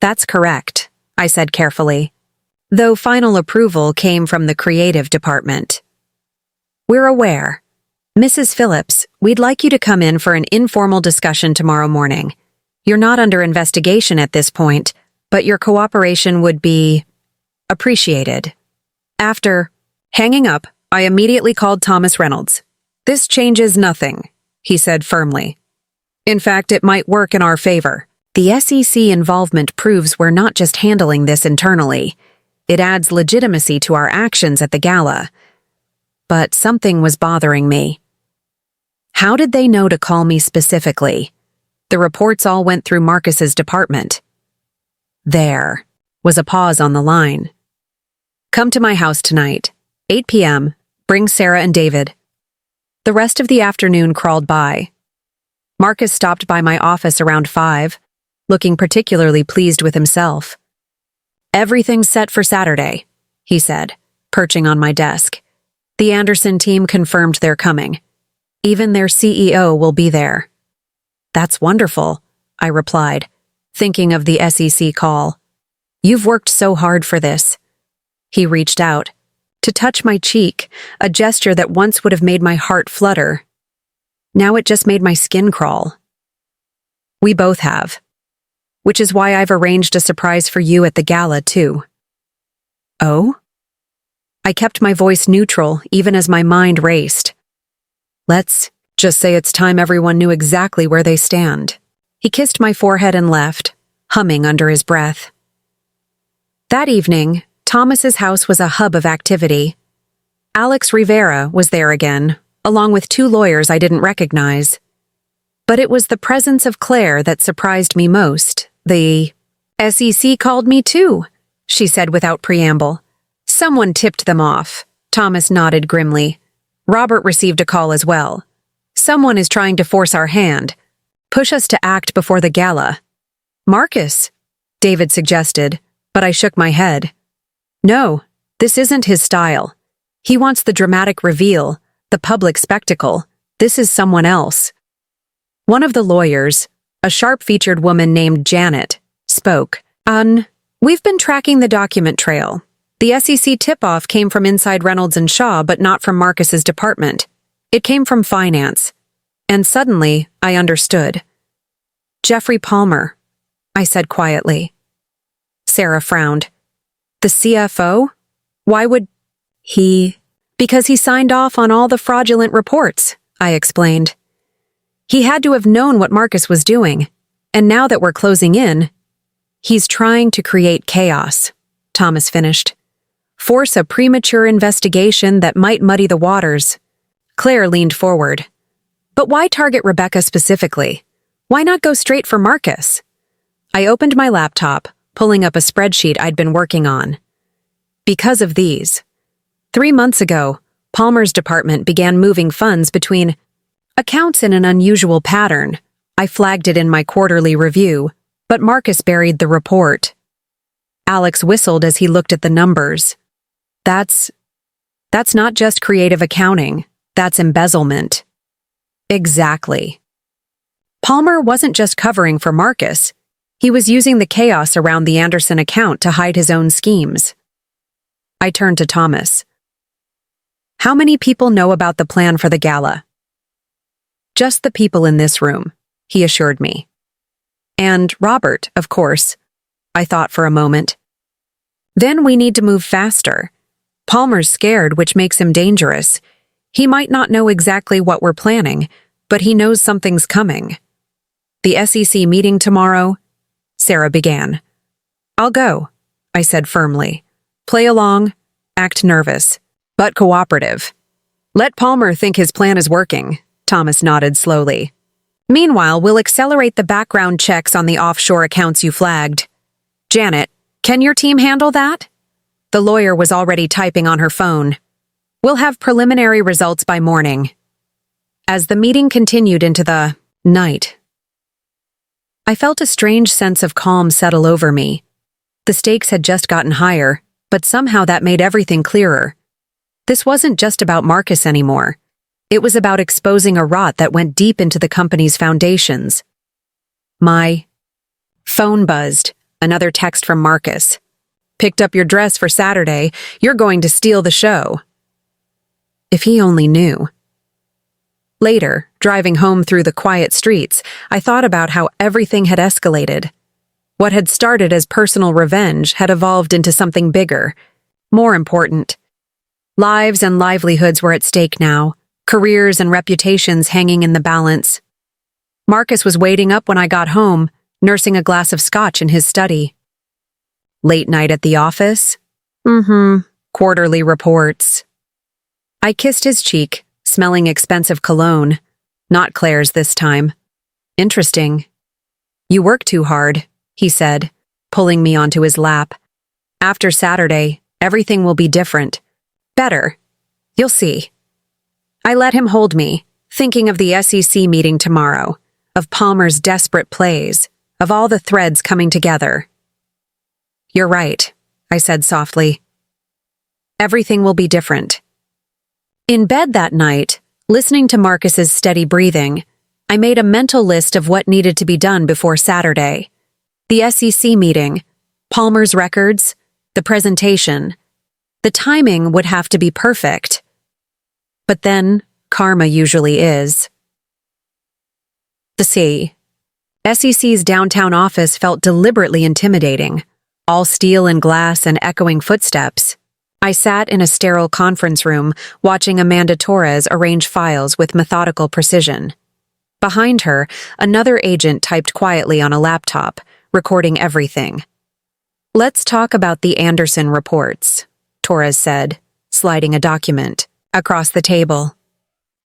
That's correct, I said carefully, though final approval came from the creative department. We're aware. Mrs. Phillips, we'd like you to come in for an informal discussion tomorrow morning. You're not under investigation at this point, but your cooperation would be appreciated. After hanging up, I immediately called Thomas Reynolds. This changes nothing, he said firmly. In fact, it might work in our favor. The SEC involvement proves we're not just handling this internally. It adds legitimacy to our actions at the gala. But something was bothering me. How did they know to call me specifically? The reports all went through Marcus's department. There was a pause on the line. Come to my house tonight, 8 p.m. Bring Sarah and David. The rest of the afternoon crawled by. Marcus stopped by my office around 5, looking particularly pleased with himself. Everything's set for Saturday, he said, perching on my desk. The Anderson team confirmed they're coming. Even their CEO will be there. That's wonderful, I replied, thinking of the SEC call. You've worked so hard for this. He reached out to touch my cheek, a gesture that once would have made my heart flutter. Now it just made my skin crawl. We both have. Which is why I've arranged a surprise for you at the gala, too. Oh? I kept my voice neutral, even as my mind raced. Let's just say it's time everyone knew exactly where they stand. He kissed my forehead and left, humming under his breath. That evening, Thomas's house was a hub of activity. Alex Rivera was there again, along with 2 lawyers I didn't recognize. But it was the presence of Claire that surprised me most. The SEC called me too, she said without preamble. Someone tipped them off. Thomas nodded grimly. Robert received a call as well. Someone is trying to force our hand, push us to act before the gala. Marcus, David suggested, but I shook my head. No, this isn't his style. He wants the dramatic reveal, the public spectacle. This is someone else. One of the lawyers, a sharp-featured woman named Janet, spoke. We've been tracking the document trail. The SEC tip-off came from inside Reynolds Shaw, but not from Marcus's department. It came from finance. And suddenly, I understood. Jeffrey Palmer, I said quietly. Sarah frowned. The CFO? Why would he? Because he signed off on all the fraudulent reports, I explained. He had to have known what Marcus was doing, and now that we're closing in, he's trying to create chaos, Thomas finished. Force a premature investigation that might muddy the waters. Claire leaned forward. But why target Rebecca specifically? Why not go straight for Marcus? I opened my laptop, pulling up a spreadsheet I'd been working on. Because of these. 3 months ago, Palmer's department began moving funds between accounts in an unusual pattern. I flagged it in my quarterly review, but Marcus buried the report. Alex whistled as he looked at the numbers. That's not just creative accounting. That's embezzlement. Exactly. Palmer wasn't just covering for Marcus. He was using the chaos around the Anderson account to hide his own schemes. I turned to Thomas. How many people know about the plan for the gala? Just the people in this room, he assured me. And Robert, of course. I thought for a moment. Then we need to move faster. Palmer's scared, which makes him dangerous. He might not know exactly what we're planning, but he knows something's coming. The SEC meeting tomorrow? Sarah began. I'll go, I said firmly. Play along, act nervous, but cooperative. Let Palmer think his plan is working, Thomas nodded slowly. Meanwhile, we'll accelerate the background checks on the offshore accounts you flagged. Janet, can your team handle that? The lawyer was already typing on her phone. We'll have preliminary results by morning. As the meeting continued into the night, I felt a strange sense of calm settle over me. The stakes had just gotten higher, but somehow that made everything clearer. This wasn't just about Marcus anymore. It was about exposing a rot that went deep into the company's foundations. My phone buzzed, another text from Marcus. Picked up your dress for Saturday. You're going to steal the show. If he only knew. Later, driving home through the quiet streets, I thought about how everything had escalated. What had started as personal revenge had evolved into something bigger, more important. Lives and livelihoods were at stake now, careers and reputations hanging in the balance. Marcus was waiting up when I got home, nursing a glass of scotch in his study. Late night at the office? Quarterly reports. I kissed his cheek, smelling expensive cologne. Not Claire's this time. Interesting. You work too hard, he said, pulling me onto his lap. After Saturday, everything will be different. Better. You'll see. I let him hold me, thinking of the SEC meeting tomorrow, of Palmer's desperate plays, of all the threads coming together. You're right, I said softly. Everything will be different. In bed that night, listening to Marcus's steady breathing, I made a mental list of what needed to be done before Saturday. The SEC meeting, Palmer's records, the presentation. The timing would have to be perfect. But then, karma usually is. The SEC's downtown office felt deliberately intimidating, all steel and glass and echoing footsteps. I sat in a sterile conference room watching Amanda Torres arrange files with methodical precision. Behind her, another agent typed quietly on a laptop, recording everything. "Let's talk about the Anderson reports," Torres said, sliding a document across the table.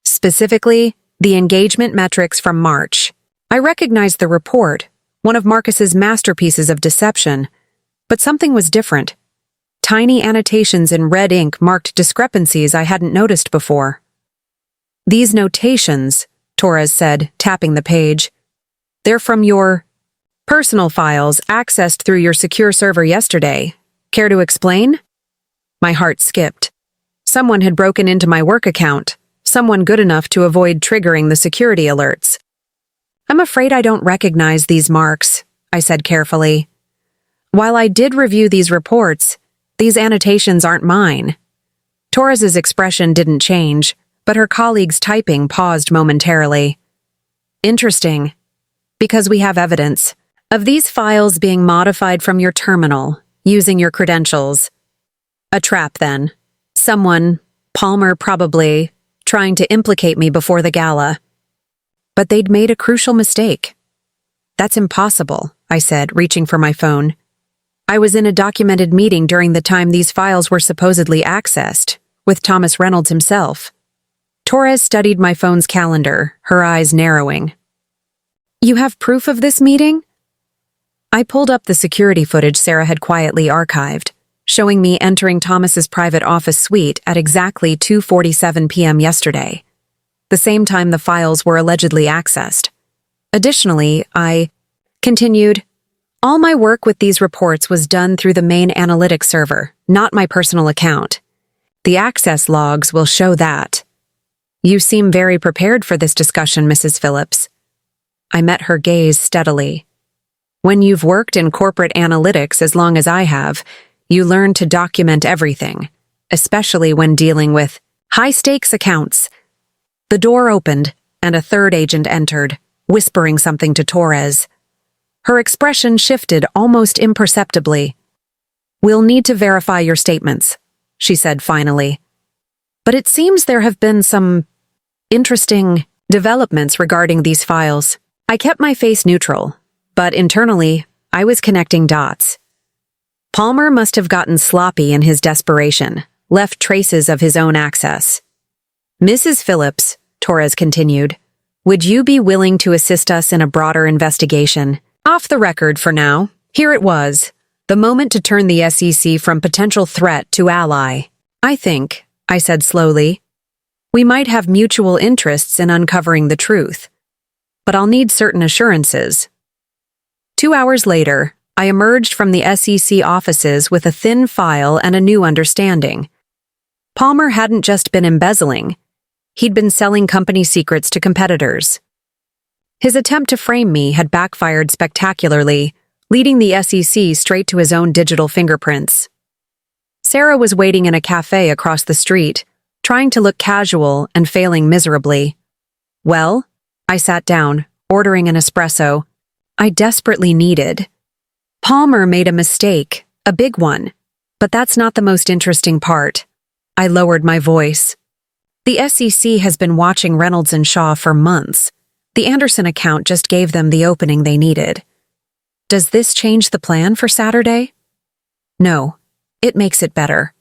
Specifically, the engagement metrics from March. I recognized the report, one of Marcus's masterpieces of deception, but something was different. Tiny annotations in red ink marked discrepancies I hadn't noticed before. "These notations," Torres said, tapping the page, "they're from your personal files accessed through your secure server yesterday. Care to explain?" My heart skipped. Someone had broken into my work account, someone good enough to avoid triggering the security alerts. "I'm afraid I don't recognize these marks," I said carefully. "While I did review these reports, these annotations aren't mine." Torres's expression didn't change, but her colleague's typing paused momentarily. "Interesting, because we have evidence of these files being modified from your terminal, using your credentials. A trap, then. Someone, Palmer probably, trying to implicate me before the gala. But they'd made a crucial mistake." "That's impossible," I said, reaching for my phone. "I was in a documented meeting during the time these files were supposedly accessed, with Thomas Reynolds himself." Torres studied my phone's calendar, her eyes narrowing. "You have proof of this meeting?" I pulled up the security footage Sarah had quietly archived, showing me entering Thomas's private office suite at exactly 2:47 p.m. yesterday, the same time the files were allegedly accessed. Additionally, I continued, "All my work with these reports was done through the main analytics server, not my personal account. The access logs will show that." "You seem very prepared for this discussion, Mrs. Phillips." I met her gaze steadily. "When you've worked in corporate analytics as long as I have, you learn to document everything, especially when dealing with high-stakes accounts." The door opened, and a third agent entered, whispering something to Torres. Her expression shifted almost imperceptibly. "We'll need to verify your statements," she said finally. "But it seems there have been some interesting developments regarding these files." I kept my face neutral, but internally, I was connecting dots. Palmer must have gotten sloppy in his desperation, left traces of his own access. "Mrs. Phillips," Torres continued, "would you be willing to assist us in a broader investigation? Off the record for now." Here it was, the moment to turn the SEC from potential threat to ally. "I think," I said slowly, "we might have mutual interests in uncovering the truth. But I'll need certain assurances." 2 hours later, I emerged from the SEC offices with a thin file and a new understanding. Palmer hadn't just been embezzling. He'd been selling company secrets to competitors. His attempt to frame me had backfired spectacularly, leading the SEC straight to his own digital fingerprints. Sarah was waiting in a cafe across the street, trying to look casual and failing miserably. "Well?" I sat down, ordering an espresso. I desperately needed. "Palmer made a mistake, a big one. But that's not the most interesting part." I lowered my voice. "The SEC has been watching Reynolds and Shaw for months. The Anderson account just gave them the opening they needed. Does this change the plan for Saturday?" "No, it makes it better."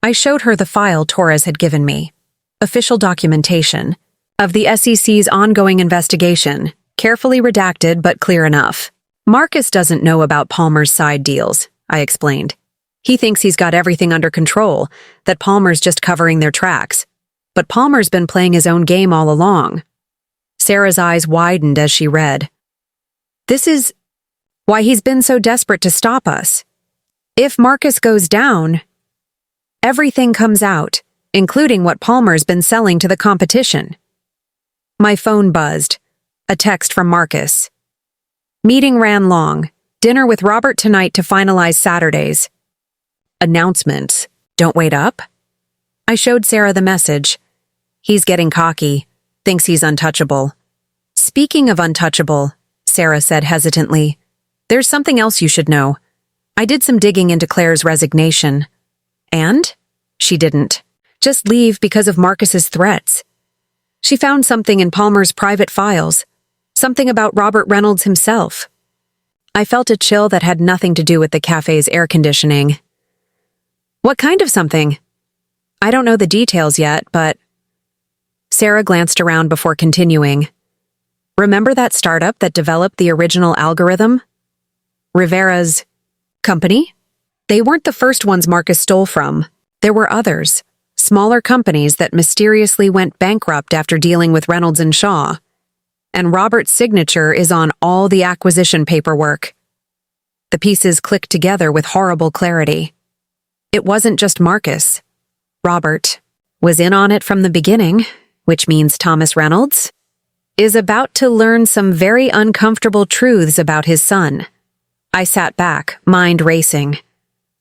I showed her the file Torres had given me. Official documentation of the SEC's ongoing investigation, carefully redacted but clear enough. "Marcus doesn't know about Palmer's side deals," I explained. "He thinks he's got everything under control, that Palmer's just covering their tracks. But Palmer's been playing his own game all along." Sarah's eyes widened as she read. "This is why he's been so desperate to stop us. If Marcus goes down, everything comes out, including what Palmer's been selling to the competition. My phone buzzed. A text from Marcus. Meeting ran long. Dinner with Robert tonight to finalize Saturdays. Announcements. Don't wait up? I showed Sarah the message. He's getting cocky. Thinks he's untouchable. Speaking of untouchable, Sarah said hesitantly, there's something else you should know. I did some digging into Claire's resignation. And? She didn't. Just leave because of Marcus's threats. She found something in Palmer's private files. Something about Robert Reynolds himself. I felt a chill that had nothing to do with the cafe's air conditioning. What kind of something? I don't know the details yet, but... Sarah glanced around before continuing. Remember that startup that developed the original algorithm? Rivera's company? They weren't the first ones Marcus stole from. There were others, smaller companies that mysteriously went bankrupt after dealing with Reynolds and Shaw. And Robert's signature is on all the acquisition paperwork. The pieces clicked together with horrible clarity. It wasn't just Marcus. Robert was in on it from the beginning, which means Thomas Reynolds is about to learn some very uncomfortable truths about his son. I sat back, mind racing.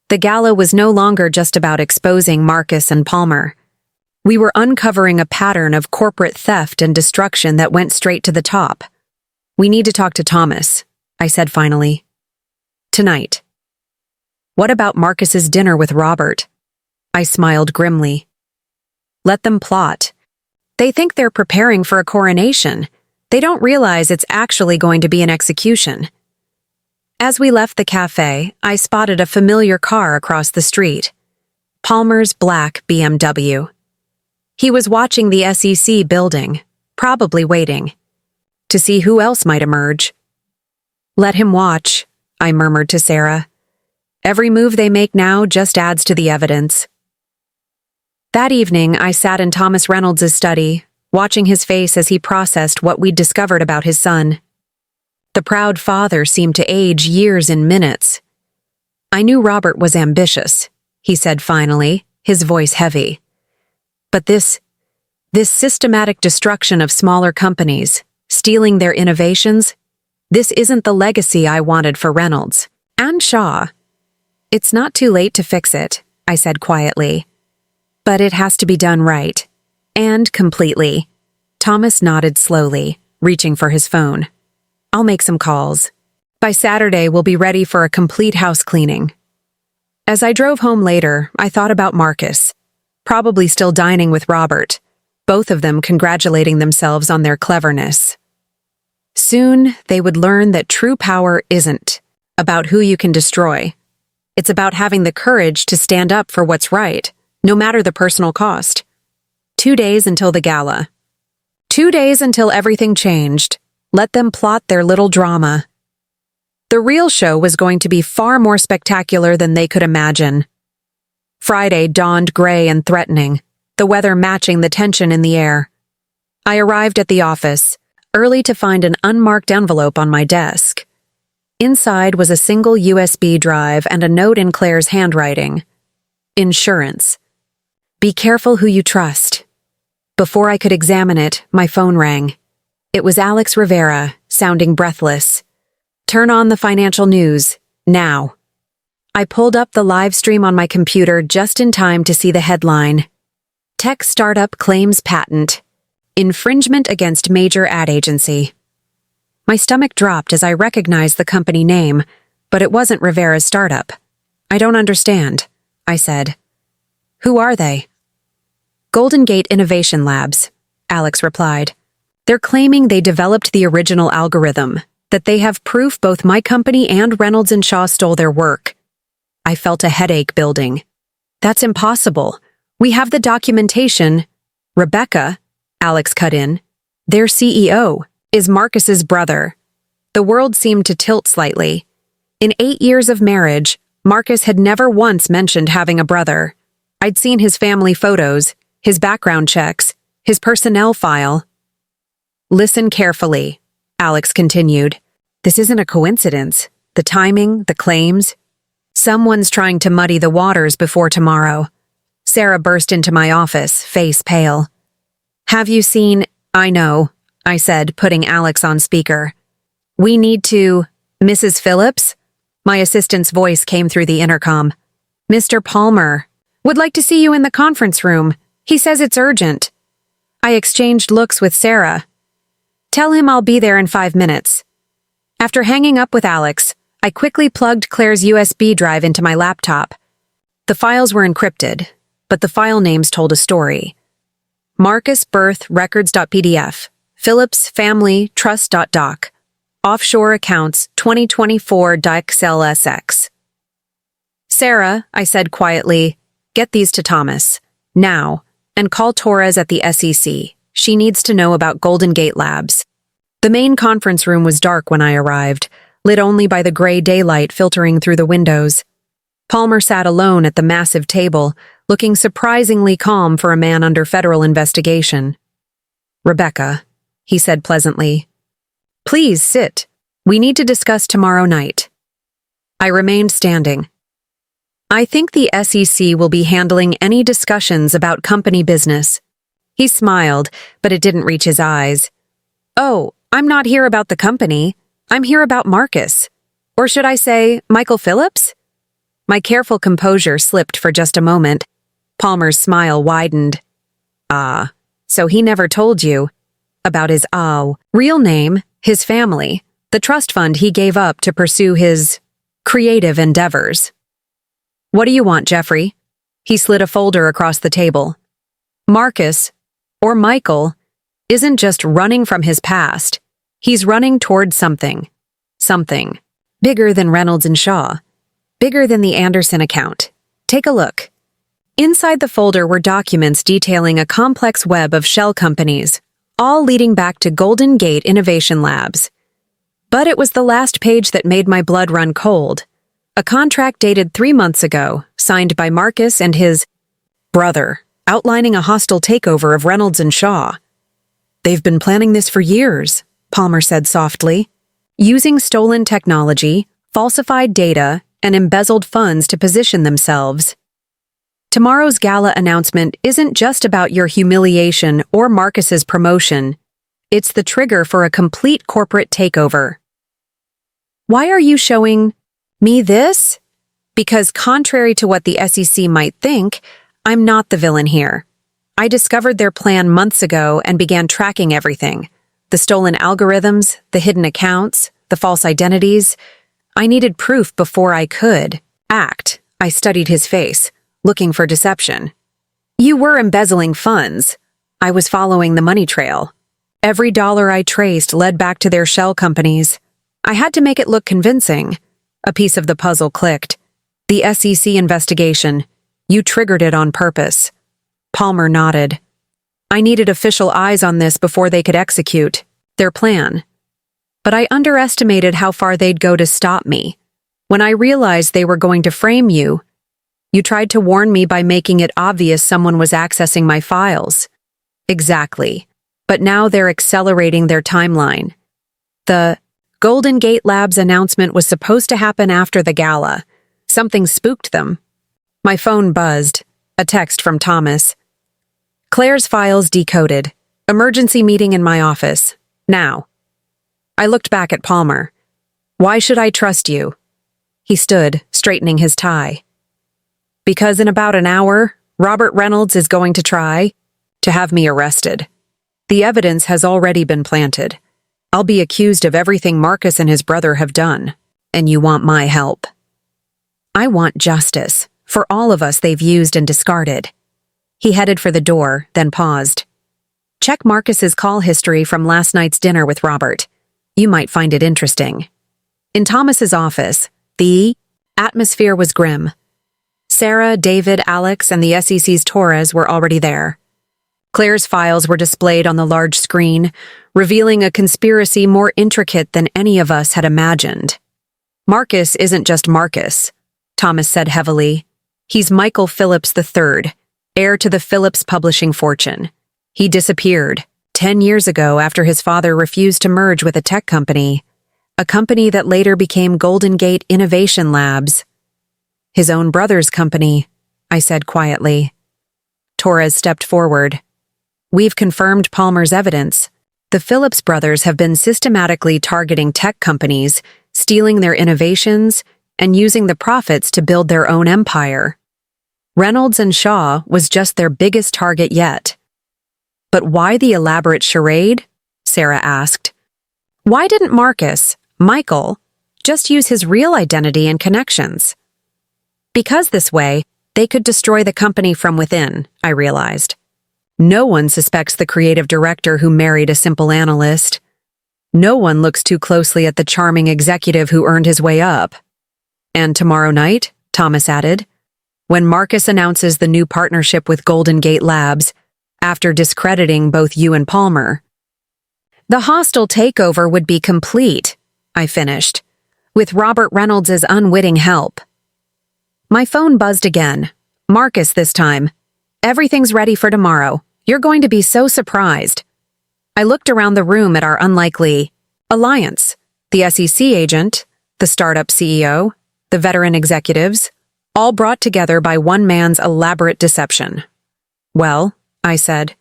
The gala was no longer just about exposing Marcus and Palmer. We were uncovering a pattern of corporate theft and destruction that went straight to the top. We need to talk to Thomas, I said finally. Tonight. What about Marcus's dinner with Robert? I smiled grimly. Let them plot. They think they're preparing for a coronation. They don't realize it's actually going to be an execution. As we left the cafe, I spotted a familiar car across the street. Palmer's black BMW. He was watching the SEC building, probably waiting, to see who else might emerge. Let him watch, I murmured to Sarah. Every move they make now just adds to the evidence. That evening, I sat in Thomas Reynolds' study, watching his face as he processed what we'd discovered about his son. The proud father seemed to age years in minutes. I knew Robert was ambitious, he said finally, his voice heavy. But this systematic destruction of smaller companies, stealing their innovations, this isn't the legacy I wanted for Reynolds. And Shaw. It's not too late to fix it, I said quietly. But it has to be done right. And completely. Thomas nodded slowly, reaching for his phone. I'll make some calls. By Saturday, we'll be ready for a complete house cleaning. As I drove home later, I thought about Marcus. Probably still dining with Robert, both of them congratulating themselves on their cleverness. Soon, they would learn that true power isn't about who you can destroy. It's about having the courage to stand up for what's right, no matter the personal cost. 2 days until the gala. 2 days until everything changed. Let them plot their little drama. The real show was going to be far more spectacular than they could imagine. Friday dawned gray and threatening, the weather matching the tension in the air. I arrived at the office, early to find an unmarked envelope on my desk. Inside was a single USB drive and a note in Claire's handwriting. Insurance. Be careful who you trust. Before I could examine it, my phone rang. It was Alex Rivera, sounding breathless. Turn on the financial news, now. I pulled up the live stream on my computer just in time to see the headline. Tech startup claims patent. Infringement against major ad agency. My stomach dropped as I recognized the company name, but it wasn't Rivera's startup. I don't understand, I said. Who are they? Golden Gate Innovation Labs, Alex replied. They're claiming they developed the original algorithm, that they have proof both my company and Reynolds and Shaw stole their work. I felt a headache building. That's impossible. We have the documentation. Rebecca, Alex cut in, their CEO, is Marcus's brother. The world seemed to tilt slightly. In 8 years of marriage, Marcus had never once mentioned having a brother. I'd seen his family photos, his background checks, his personnel file. Listen carefully, Alex continued. This isn't a coincidence. The timing, the claims. Someone's trying to muddy the waters before tomorrow. Sarah burst into my office, face pale. Have you seen— I know, I said, putting Alex on speaker. We need to— Mrs. Phillips? My assistant's voice came through the intercom. Mr. Palmer would like to see you in the conference room. He says it's urgent. I exchanged looks with Sarah. Tell him I'll be there in 5 minutes. After hanging up with Alex, I quickly plugged Claire's USB drive into my laptop. The files were encrypted, but the file names told a story. Marcus Birth Records.pdf, Phillips Family Trust.doc, Offshore Accounts 2024.xlsx. Sarah, I said quietly, get these to Thomas, now, and call Torres at the SEC. She needs to know about Golden Gate Labs. The main conference room was dark when I arrived, lit only by the gray daylight filtering through the windows. Palmer sat alone at the massive table, looking surprisingly calm for a man under federal investigation. Rebecca, he said pleasantly, please sit. We need to discuss tomorrow night. I remained standing. I think the SEC will be handling any discussions about company business. He smiled, but it didn't reach his eyes. Oh, I'm not here about the company. I'm here about Marcus. Or should I say, Michael Phillips? My careful composure slipped for just a moment. Palmer's smile widened. Ah, so he never told you about his real name, his family, the trust fund he gave up to pursue his creative endeavors. What do you want, Jeffrey? He slid a folder across the table. Marcus, or Michael, isn't just running from his past. He's running toward something. Something. Bigger than Reynolds and Shaw. Bigger than the Anderson account. Take a look. Inside the folder were documents detailing a complex web of shell companies, all leading back to Golden Gate Innovation Labs. But it was the last page that made my blood run cold. A contract dated 3 months ago, signed by Marcus and his brother, outlining a hostile takeover of Reynolds and Shaw. They've been planning this for years, Palmer said softly, using stolen technology, falsified data, and embezzled funds to position themselves. Tomorrow's gala announcement isn't just about your humiliation or Marcus's promotion. It's the trigger for a complete corporate takeover. Why are you showing me this? Because contrary to what the SEC might think, I'm not the villain here. I discovered their plan months ago and began tracking everything. The stolen algorithms, the hidden accounts, the false identities. I needed proof before I could act. I studied his face, looking for deception. You were embezzling funds. I was following the money trail. Every dollar I traced led back to their shell companies. I had to make it look convincing. A piece of the puzzle clicked. The SEC investigation. You triggered it on purpose. Palmer nodded. I needed official eyes on this before they could execute their plan. But I underestimated how far they'd go to stop me. When I realized they were going to frame you, you tried to warn me by making it obvious someone was accessing my files. Exactly. But now they're accelerating their timeline. The Golden Gate Labs announcement was supposed to happen after the gala. Something spooked them. My phone buzzed. A text from Thomas. Claire's files decoded. Emergency meeting in my office. Now. I looked back at Palmer. Why should I trust you? He stood, straightening his tie. Because in about an hour, Robert Reynolds is going to try to have me arrested. The evidence has already been planted. I'll be accused of everything Marcus and his brother have done, and you want my help. I want justice for all of us they've used and discarded. He headed for the door, then paused. Check Marcus's call history from last night's dinner with Robert. You might find it interesting. In Thomas's office, the atmosphere was grim. Sarah, David, Alex, and the SEC's Torres were already there. Claire's files were displayed on the large screen, revealing a conspiracy more intricate than any of us had imagined. Marcus isn't just Marcus, Thomas said heavily. He's Michael Phillips III, heir to the Phillips publishing fortune. He disappeared 10 years ago after his father refused to merge with a tech company, a company that later became Golden Gate Innovation Labs. His own brother's company, I said quietly. Torres stepped forward. We've confirmed Palmer's evidence. The Phillips brothers have been systematically targeting tech companies, stealing their innovations, and using the profits to build their own empire. Reynolds and Shaw was just their biggest target yet. But why the elaborate charade? Sarah asked. Why didn't Michael, just use his real identity and connections? Because this way, they could destroy the company from within, I realized. No one suspects the creative director who married a simple analyst. No one looks too closely at the charming executive who earned his way up. And tomorrow night, Thomas added, when Marcus announces the new partnership with Golden Gate Labs, after discrediting both you and Palmer. The hostile takeover would be complete, I finished, with Robert Reynolds' unwitting help. My phone buzzed again. Marcus this time. Everything's ready for tomorrow. You're going to be so surprised. I looked around the room at our unlikely alliance, the SEC agent, the startup CEO, the veteran executives, all brought together by one man's elaborate deception. Well, I said,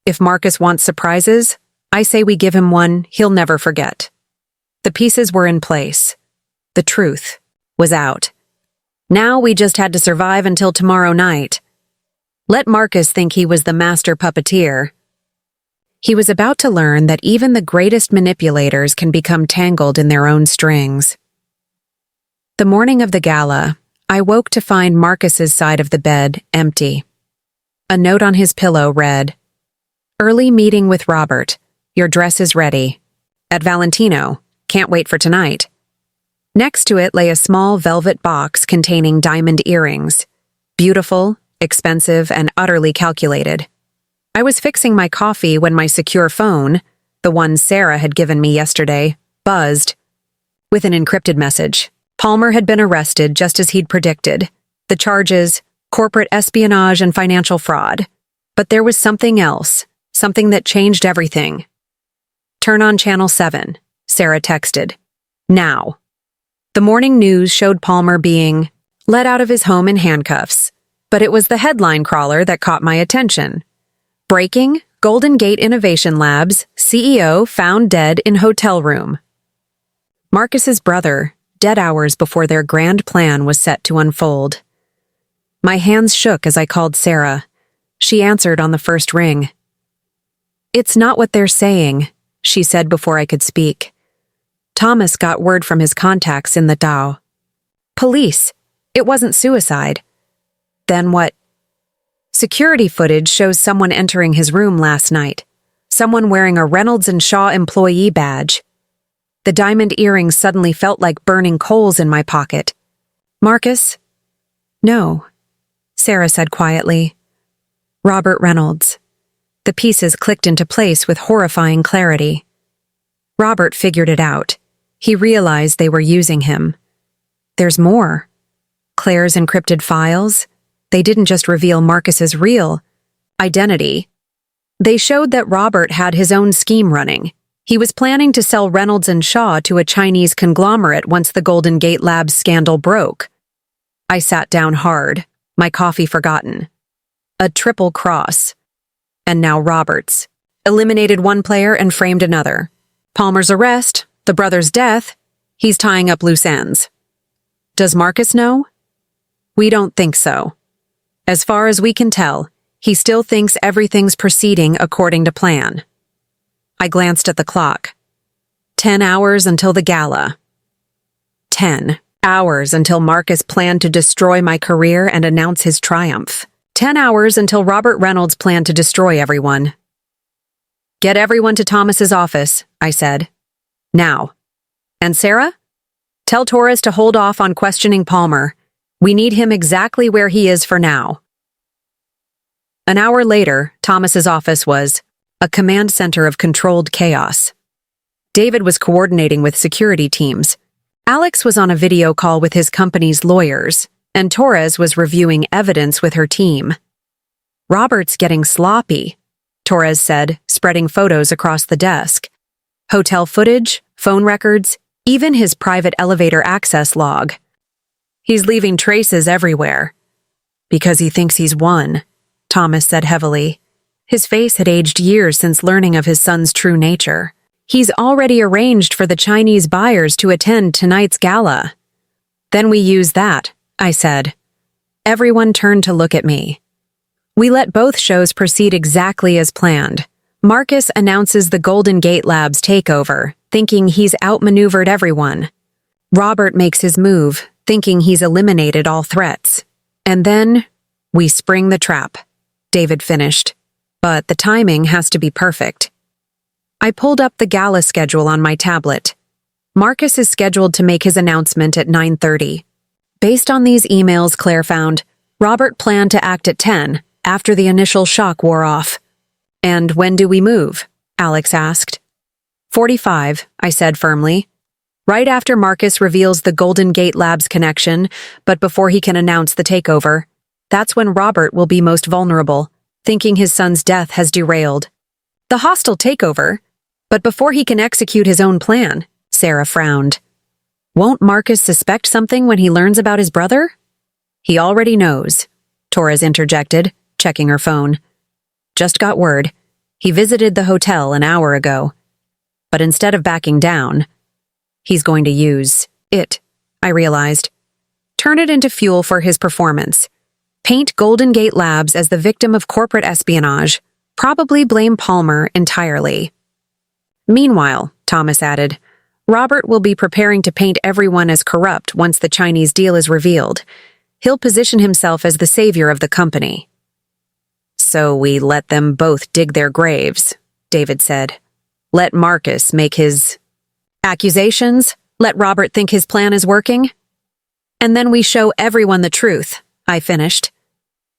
if Marcus wants surprises, I say we give him one he'll never forget. The pieces were in place. The truth was out. Now we just had to survive until tomorrow night. Let Marcus think he was the master puppeteer. He was about to learn that even the greatest manipulators can become tangled in their own strings. The morning of the gala, I woke to find Marcus's side of the bed empty. A note on his pillow read, Early meeting with Robert. Your dress is ready. At Valentino. Can't wait for tonight. Next to it lay a small velvet box containing diamond earrings. Beautiful, expensive, and utterly calculated. I was fixing my coffee when my secure phone, the one Sarah had given me yesterday, buzzed. With an encrypted message. Palmer had been arrested just as he'd predicted. The charges, corporate espionage and financial fraud. But there was something else, something that changed everything. Turn on Channel 7, Sarah texted. Now. The morning news showed Palmer being let out of his home in handcuffs, but it was the headline crawler that caught my attention. Breaking, Golden Gate Innovation Labs, CEO found dead in hotel room. Marcus's brother, dead hours before their grand plan was set to unfold. My hands shook as I called Sarah. She answered on the first ring. It's not what they're saying, she said before I could speak. Thomas got word from his contacts in the Dow. Police. It wasn't suicide. Then what? Security footage shows someone entering his room last night. Someone wearing a Reynolds and Shaw employee badge. The diamond earrings suddenly felt like burning coals in my pocket. Marcus? No, Sarah said quietly. Robert Reynolds. The pieces clicked into place with horrifying clarity. Robert figured it out. He realized they were using him. There's more. Claire's encrypted files. They didn't just reveal Marcus's real identity. They showed that Robert had his own scheme running. He was planning to sell Reynolds and Shaw to a Chinese conglomerate once the Golden Gate Labs scandal broke. I sat down hard, my coffee forgotten. A triple cross. And now Roberts. Eliminated one player and framed another. Palmer's arrest, the brother's death, he's tying up loose ends. Does Marcus know? We don't think so. As far as we can tell, he still thinks everything's proceeding according to plan. I glanced at the clock. 10 hours until the gala. 10 hours until Marcus planned to destroy my career and announce his triumph. 10 hours until Robert Reynolds planned to destroy everyone. Get everyone to Thomas's office, I said. Now. And Sarah? Tell Torres to hold off on questioning Palmer. We need him exactly where he is for now. An hour later, Thomas's office was a command center of controlled chaos. David was coordinating with security teams. Alex was on a video call with his company's lawyers, and Torres was reviewing evidence with her team. Robert's getting sloppy, Torres said, spreading photos across the desk. Hotel footage, phone records, even his private elevator access log. He's leaving traces everywhere. Because he thinks he's won, Thomas said heavily. His face had aged years since learning of his son's true nature. He's already arranged for the Chinese buyers to attend tonight's gala. Then we use that, I said. Everyone turned to look at me. We let both shows proceed exactly as planned. Marcus announces the Golden Gate Labs takeover, thinking he's outmaneuvered everyone. Robert makes his move, thinking he's eliminated all threats. And then, we spring the trap, David finished. But the timing has to be perfect. I pulled up the gala schedule on my tablet. Marcus is scheduled to make his announcement at 9:30. Based on these emails Claire found, Robert planned to act at 10, after the initial shock wore off. And when do we move? Alex asked. 45, I said firmly. Right after Marcus reveals the Golden Gate Labs connection, but before he can announce the takeover. That's when Robert will be most vulnerable, thinking his son's death has derailed. The hostile takeover? But before he can execute his own plan, Sarah frowned. Won't Marcus suspect something when he learns about his brother? He already knows, Torres interjected, checking her phone. Just got word. He visited the hotel an hour ago. But instead of backing down, he's going to use it, I realized. Turn it into fuel for his performance. Paint Golden Gate Labs as the victim of corporate espionage. Probably blame Palmer entirely. Meanwhile, Thomas added, Robert will be preparing to paint everyone as corrupt once the Chinese deal is revealed. He'll position himself as the savior of the company. So we let them both dig their graves, David said. Let Marcus make his accusations, let Robert think his plan is working. And then we show everyone the truth, I finished.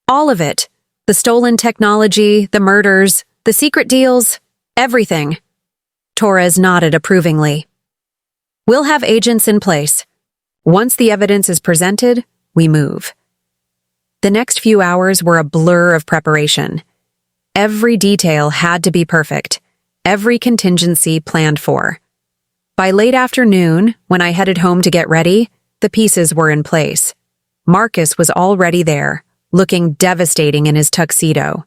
All of it. The stolen technology, the murders, the secret deals, everything. Torres nodded approvingly. We'll have agents in place. Once the evidence is presented, we move. The next few hours were a blur of preparation. Every detail had to be perfect, every contingency planned for. By late afternoon, when I headed home to get ready, the pieces were in place. Marcus was already there, looking devastating in his tuxedo.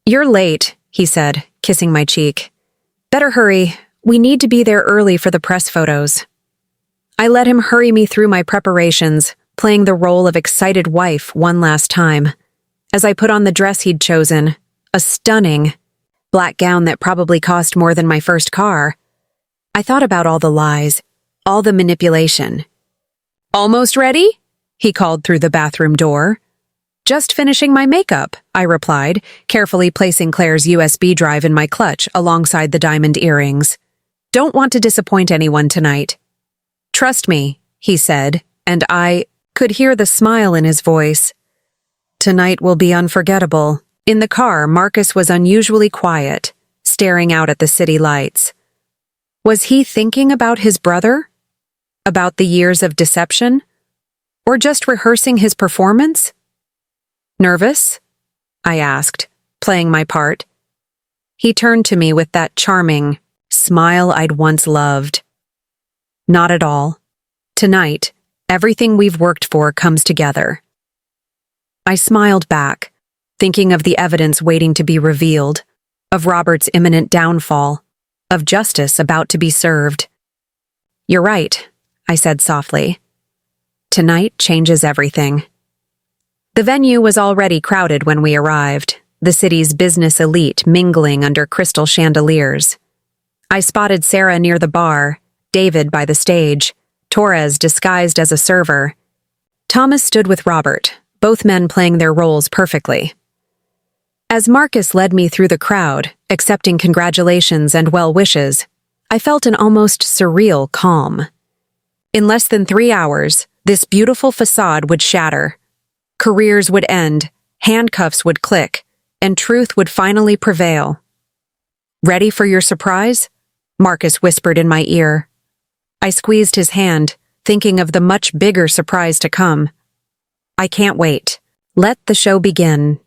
You're late, he said, kissing my cheek. Better hurry. We need to be there early for the press photos. I let him hurry me through my preparations, playing the role of excited wife one last time. As I put on the dress he'd chosen, a stunning black gown that probably cost more than my first car, I thought about all the lies, all the manipulation. Almost ready? He called through the bathroom door. Just finishing my makeup, I replied, carefully placing Claire's USB drive in my clutch alongside the diamond earrings. Don't want to disappoint anyone tonight. Trust me, he said, and I could hear the smile in his voice. Tonight will be unforgettable. In the car, Marcus was unusually quiet, staring out at the city lights. Was he thinking about his brother? About the years of deception? Or just rehearsing his performance? Nervous? I asked, playing my part. He turned to me with that charming smile I'd once loved. Not at all. Tonight, everything we've worked for comes together. I smiled back, thinking of the evidence waiting to be revealed, of Robert's imminent downfall, of justice about to be served. You're right, I said softly. Tonight changes everything. The venue was already crowded when we arrived, the city's business elite mingling under crystal chandeliers. I spotted Sarah near the bar, David by the stage, Torres disguised as a server. Thomas stood with Robert, both men playing their roles perfectly. As Marcus led me through the crowd, accepting congratulations and well wishes, I felt an almost surreal calm. In less than 3 hours, this beautiful facade would shatter. Careers would end, handcuffs would click, and truth would finally prevail. Ready for your surprise? Marcus whispered in my ear. I squeezed his hand, thinking of the much bigger surprise to come. I can't wait. Let the show begin.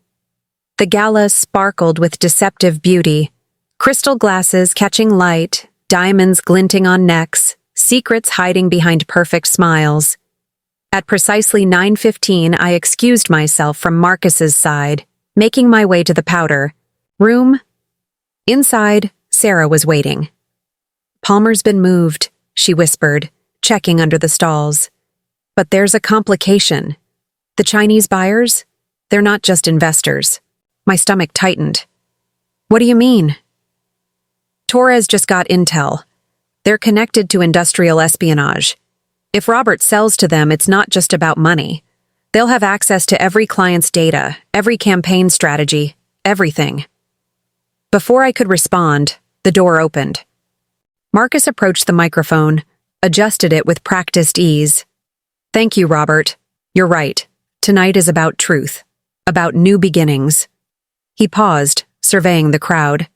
The gala sparkled with deceptive beauty, crystal glasses catching light, diamonds glinting on necks, secrets hiding behind perfect smiles. At precisely 9:15, I excused myself from Marcus's side, making my way to the powder room. Inside, Sarah was waiting. "Palmer's been moved," she whispered, checking under the stalls. "But there's a complication. The Chinese buyers? They're not just investors." My stomach tightened. "What do you mean?" "Torres just got intel. They're connected to industrial espionage. If Robert sells to them, it's not just about money. They'll have access to every client's data, every campaign strategy, everything." Before I could respond, the door opened. Marcus approached the microphone, adjusted it with practiced ease. "Thank you, Robert. You're right. Tonight is about truth, about new beginnings." He paused, surveying the crowd.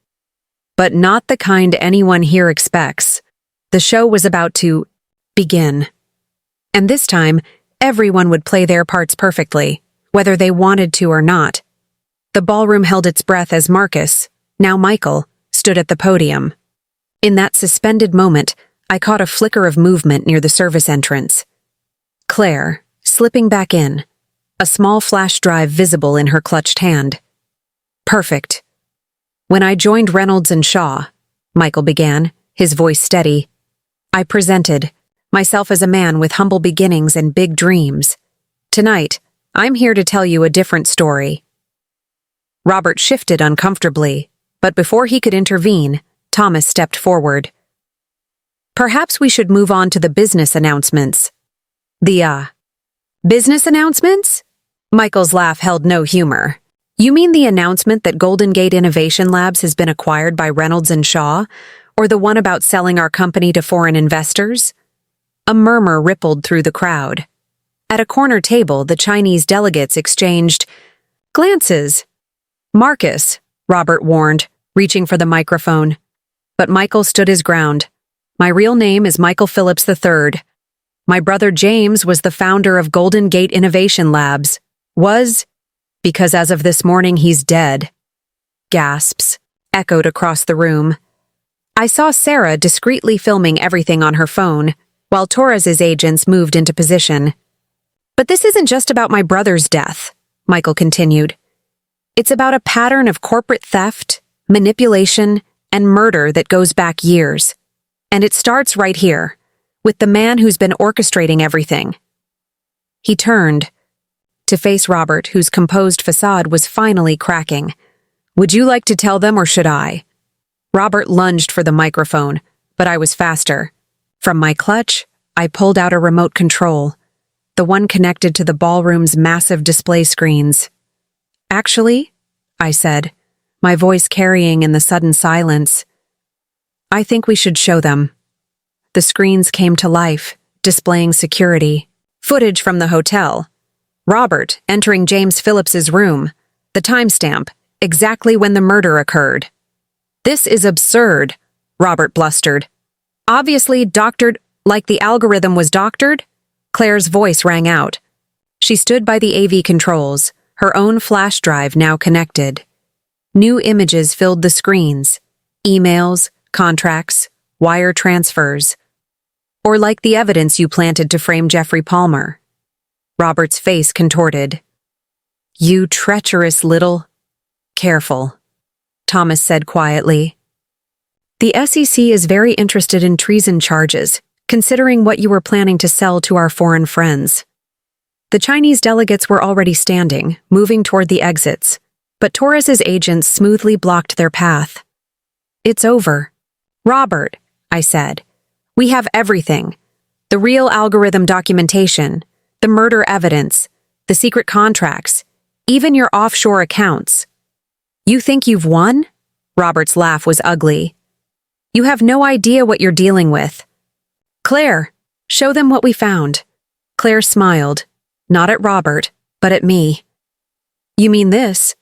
"But not the kind anyone here expects. The show was about to begin. And this time, everyone would play their parts perfectly, whether they wanted to or not." The ballroom held its breath as Marcus, now Michael, stood at the podium. In that suspended moment, I caught a flicker of movement near the service entrance. Claire, slipping back in, a small flash drive visible in her clutched hand. "Perfect. When I joined Reynolds and Shaw," Michael began, his voice steady, "I presented myself as a man with humble beginnings and big dreams. Tonight, I'm here to tell you a different story." Robert shifted uncomfortably, but before he could intervene, Thomas stepped forward. "Perhaps we should move on to the business announcements." Business announcements?" Michael's laugh held no humor. "You mean the announcement that Golden Gate Innovation Labs has been acquired by Reynolds and Shaw, or the one about selling our company to foreign investors?" A murmur rippled through the crowd. At a corner table, the Chinese delegates exchanged glances. "Marcus," Robert warned, reaching for the microphone. But Michael stood his ground. "My real name is Michael Phillips III. My brother James was the founder of Golden Gate Innovation Labs. Because as of this morning he's dead." Gasps echoed across the room. I saw Sarah discreetly filming everything on her phone, while Torres's agents moved into position. "But this isn't just about my brother's death," Michael continued. "It's about a pattern of corporate theft, manipulation, and murder that goes back years. And it starts right here, with the man who's been orchestrating everything." He turned to face Robert, whose composed facade was finally cracking. "Would you like to tell them, or should I?" Robert lunged for the microphone, but I was faster. From my clutch, I pulled out a remote control, the one connected to the ballroom's massive display screens. "Actually," I said, my voice carrying in the sudden silence, "I think we should show them." The screens came to life, displaying security, footage from the hotel, Robert entering James Phillips's room, the timestamp, exactly when the murder occurred. "This is absurd," Robert blustered. "Obviously doctored, like the algorithm was doctored?" Claire's voice rang out. She stood by the AV controls, her own flash drive now connected. New images filled the screens, emails, contracts, wire transfers. "Or like the evidence you planted to frame Jeffrey Palmer." Robert's face contorted. "You treacherous little—" "Careful," Thomas said quietly. "The SEC is very interested in treason charges, considering what you were planning to sell to our foreign friends." The Chinese delegates were already standing, moving toward the exits, but Torres's agents smoothly blocked their path. "It's over." "Robert," I said, "we have everything. The real algorithm documentation, the murder evidence, the secret contracts, even your offshore accounts." "You think you've won?" Robert's laugh was ugly. "You have no idea what you're dealing with." "Claire, show them what we found." Claire smiled, not at Robert, but at me. "You mean this?"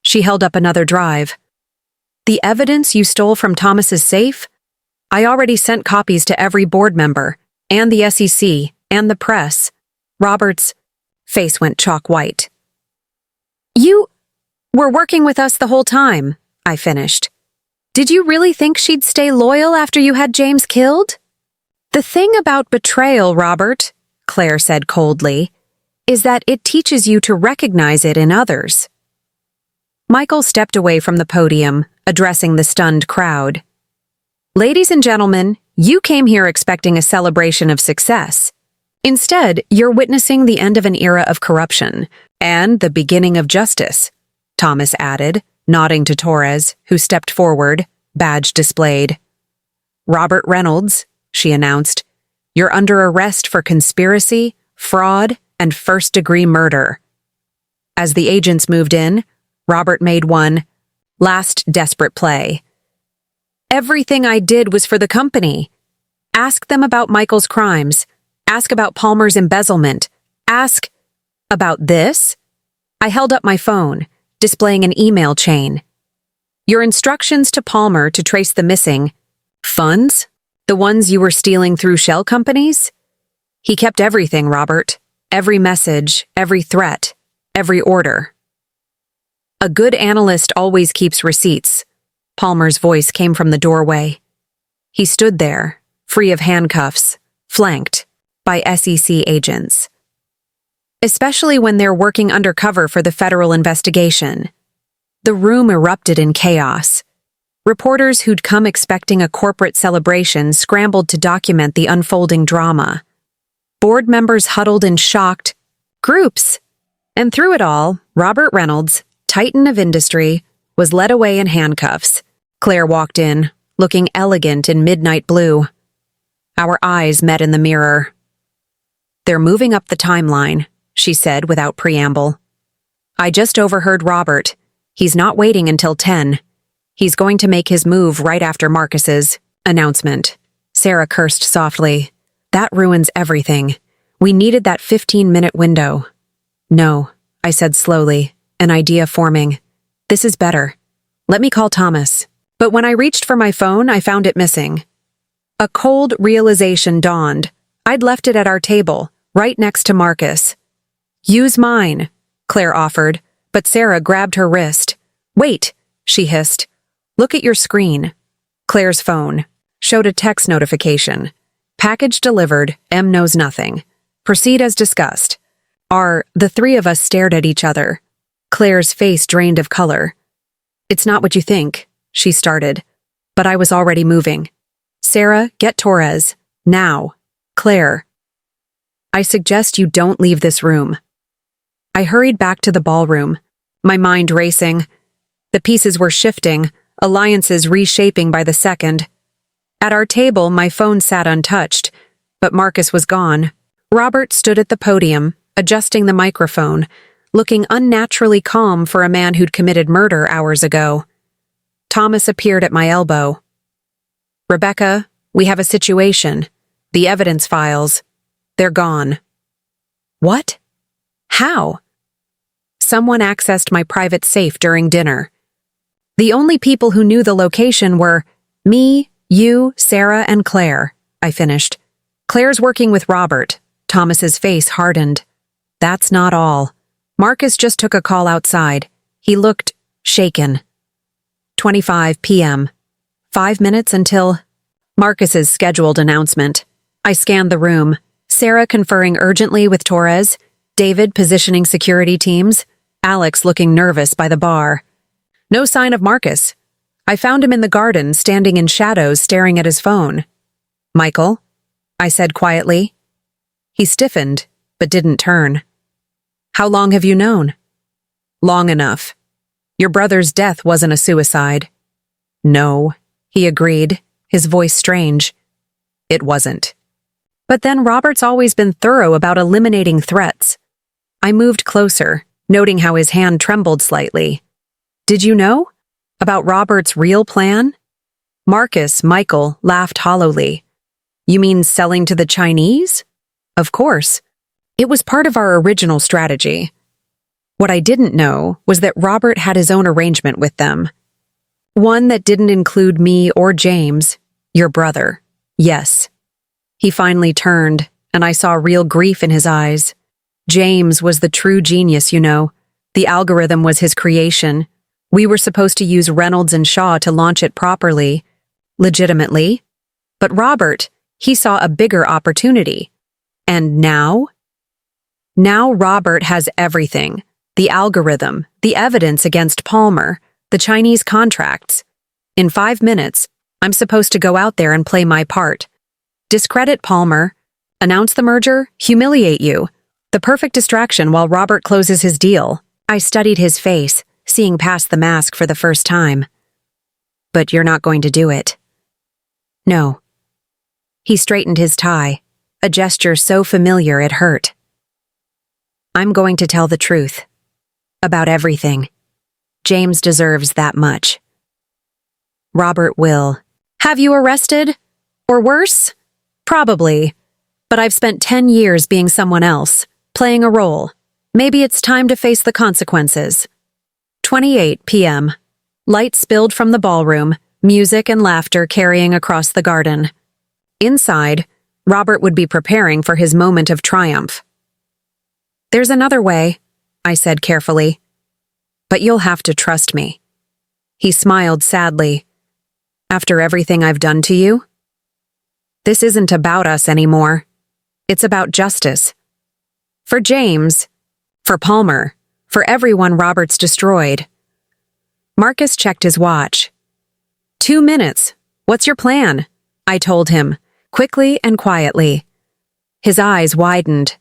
She held up another drive. "The evidence you stole from Thomas's safe? I already sent copies to every board member, and the SEC, and the press." Robert's face went chalk white. "You were working with us the whole time," I finished. "Did you really think she'd stay loyal after you had James killed?" "The thing about betrayal, Robert," Claire said coldly, is that it teaches you to recognize it in others. Michael stepped away from the podium, addressing the stunned crowd. Ladies and gentlemen, you came here expecting a celebration of success. Instead, you're witnessing the end of an era of corruption and the beginning of justice, Thomas added, nodding to Torres, who stepped forward, badge displayed. Robert Reynolds, she announced, you're under arrest for conspiracy, fraud, and first-degree murder. As the agents moved in, Robert made one last desperate play. Everything I did was for the company. Ask them about Michael's crimes. Ask about Palmer's embezzlement. Ask about this. I held up my phone, displaying an email chain. Your instructions to Palmer to trace the missing funds, the ones you were stealing through shell companies? He kept everything, Robert. Every message, every threat, every order. A good analyst always keeps receipts. Palmer's voice came from the doorway. He stood there, free of handcuffs, flanked by SEC agents. Especially when they're working undercover for the federal investigation. The room erupted in chaos. Reporters who'd come expecting a corporate celebration scrambled to document the unfolding drama. Board members huddled in shocked groups. And through it all, Robert Reynolds, titan of industry, was led away in handcuffs. Claire walked in, looking elegant in midnight blue. Our eyes met in the mirror. They're moving up the timeline, she said without preamble. I just overheard Robert. He's not waiting until 10. He's going to make his move right after Marcus's announcement. Sarah cursed softly. That ruins everything. We needed that 15-minute window. No, I said slowly, an idea forming. This is better. Let me call Thomas. But when I reached for my phone, I found it missing. A cold realization dawned. I'd left it at our table, right next to Marcus. Use mine, Claire offered, but Sarah grabbed her wrist. Wait, she hissed. Look at your screen. Claire's phone showed a text notification. Package delivered, M knows nothing. Proceed as discussed. The three of us stared at each other. Claire's face drained of color. It's not what you think, she started, but I was already moving. Sarah, get Torres. Now. Claire. I suggest you don't leave this room. I hurried back to the ballroom, my mind racing. The pieces were shifting, alliances reshaping by the second. At our table, my phone sat untouched, but Marcus was gone. Robert stood at the podium, adjusting the microphone, looking unnaturally calm for a man who'd committed murder hours ago. Thomas appeared at my elbow. Rebecca, we have a situation. The evidence files. They're gone. What? How? Someone accessed my private safe during dinner. The only people who knew the location were me, you, Sarah, and Claire, I finished. Claire's working with Robert. Thomas's face hardened. That's not all. Marcus just took a call outside. He looked shaken. 25 p.m. 5 minutes until Marcus's scheduled announcement. I scanned the room. Sarah conferring urgently with Torres, David positioning security teams, Alex looking nervous by the bar. No sign of Marcus. I found him in the garden, standing in shadows, staring at his phone. Michael, I said quietly. He stiffened, but didn't turn. How long have you known? Long enough. Your brother's death wasn't a suicide. No, he agreed, his voice strange. It wasn't. But then Robert's always been thorough about eliminating threats. I moved closer, noting how his hand trembled slightly. Did you know? About Robert's real plan? Michael, laughed hollowly. You mean selling to the Chinese? Of course. It was part of our original strategy. What I didn't know was that Robert had his own arrangement with them. One that didn't include me or James, your brother. Yes. He finally turned, and I saw real grief in his eyes. James was the true genius, you know. The algorithm was his creation. We were supposed to use Reynolds and Shaw to launch it properly, legitimately. But Robert, he saw a bigger opportunity. And now? Now Robert has everything. The algorithm, the evidence against Palmer, the Chinese contracts. In 5 minutes, I'm supposed to go out there and play my part. Discredit Palmer, announce the merger, humiliate you. The perfect distraction while Robert closes his deal. I studied his face, seeing past the mask for the first time. But you're not going to do it. No. He straightened his tie, a gesture so familiar it hurt. I'm going to tell the truth. About everything. James deserves that much. Robert will. Have you arrested? Or worse? Probably. But I've spent 10 years being someone else, playing a role. Maybe it's time to face the consequences. 28 p.m. Light spilled from the ballroom, music and laughter carrying across the garden. Inside, Robert would be preparing for his moment of triumph. There's another way, I said carefully. But you'll have to trust me. He smiled sadly. After everything I've done to you? This isn't about us anymore. It's about justice. For James, for Palmer, for everyone Robert's destroyed. Marcus checked his watch. 2 minutes. What's your plan? I told him, quickly and quietly. His eyes widened.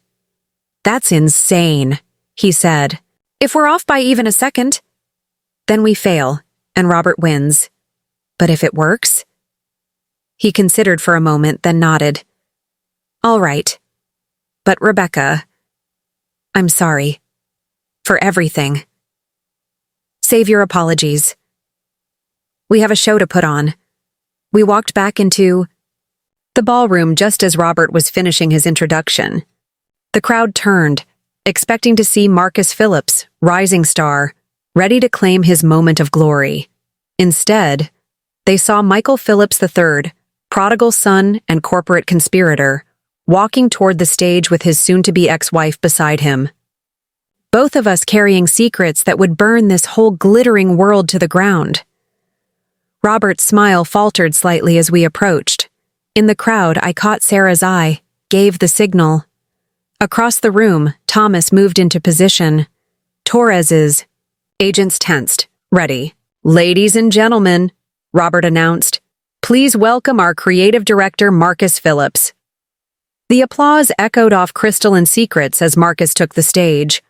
That's insane, he said. If we're off by even a second, then we fail, and Robert wins. But if it works? He considered for a moment, then nodded. All right. But Rebecca, I'm sorry. For everything. Save your apologies. We have a show to put on. We walked back into the ballroom just as Robert was finishing his introduction. The crowd turned, expecting to see Marcus Phillips, rising star, ready to claim his moment of glory. Instead, they saw Michael Phillips III, prodigal son and corporate conspirator, walking toward the stage with his soon-to-be ex-wife beside him. Both of us carrying secrets that would burn this whole glittering world to the ground. Robert's smile faltered slightly as we approached. In the crowd, I caught Sarah's eye, gave the signal. Across the room, Thomas moved into position. Torres's agents tensed. Ready. Ladies and gentlemen, Robert announced, please welcome our creative director, Marcus Phillips. The applause echoed off Crystal and Secrets as Marcus took the stage.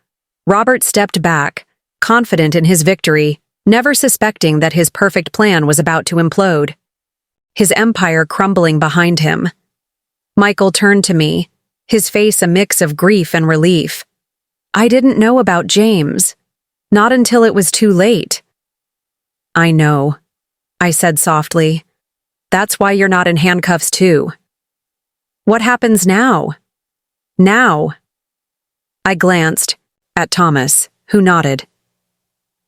Robert stepped back, confident in his victory, never suspecting that his perfect plan was about to implode. His empire crumbling behind him. Michael turned to me, his face a mix of grief and relief. I didn't know about James. Not until it was too late. I know, I said softly. That's why you're not in handcuffs too. What happens now? Now? I glanced at Thomas, who nodded.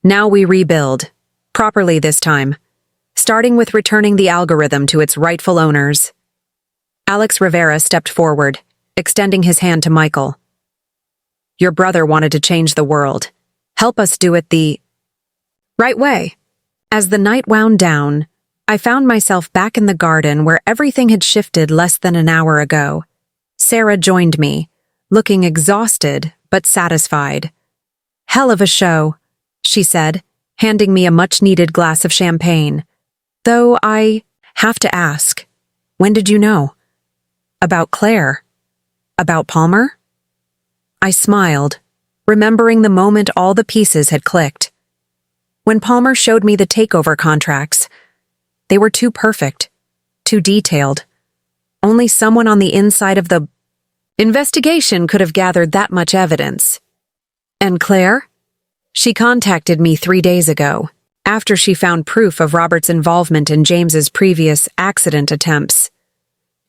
Now we rebuild, properly this time, starting with returning the algorithm to its rightful owners. Alex Rivera stepped forward, extending his hand to Michael. Your brother wanted to change the world. Help us do it the right way. As the night wound down, I found myself back in the garden where everything had shifted less than an hour ago. Sarah joined me, looking exhausted but satisfied. Hell of a show, she said, handing me a much-needed glass of champagne. Though I have to ask, when did you know? About Claire? About Palmer? I smiled, remembering the moment all the pieces had clicked. When Palmer showed me the takeover contracts, they were too perfect, too detailed. Only someone on the inside of the investigation could have gathered that much evidence. And Claire? She contacted me 3 days ago, after she found proof of Robert's involvement in James's previous accident attempts.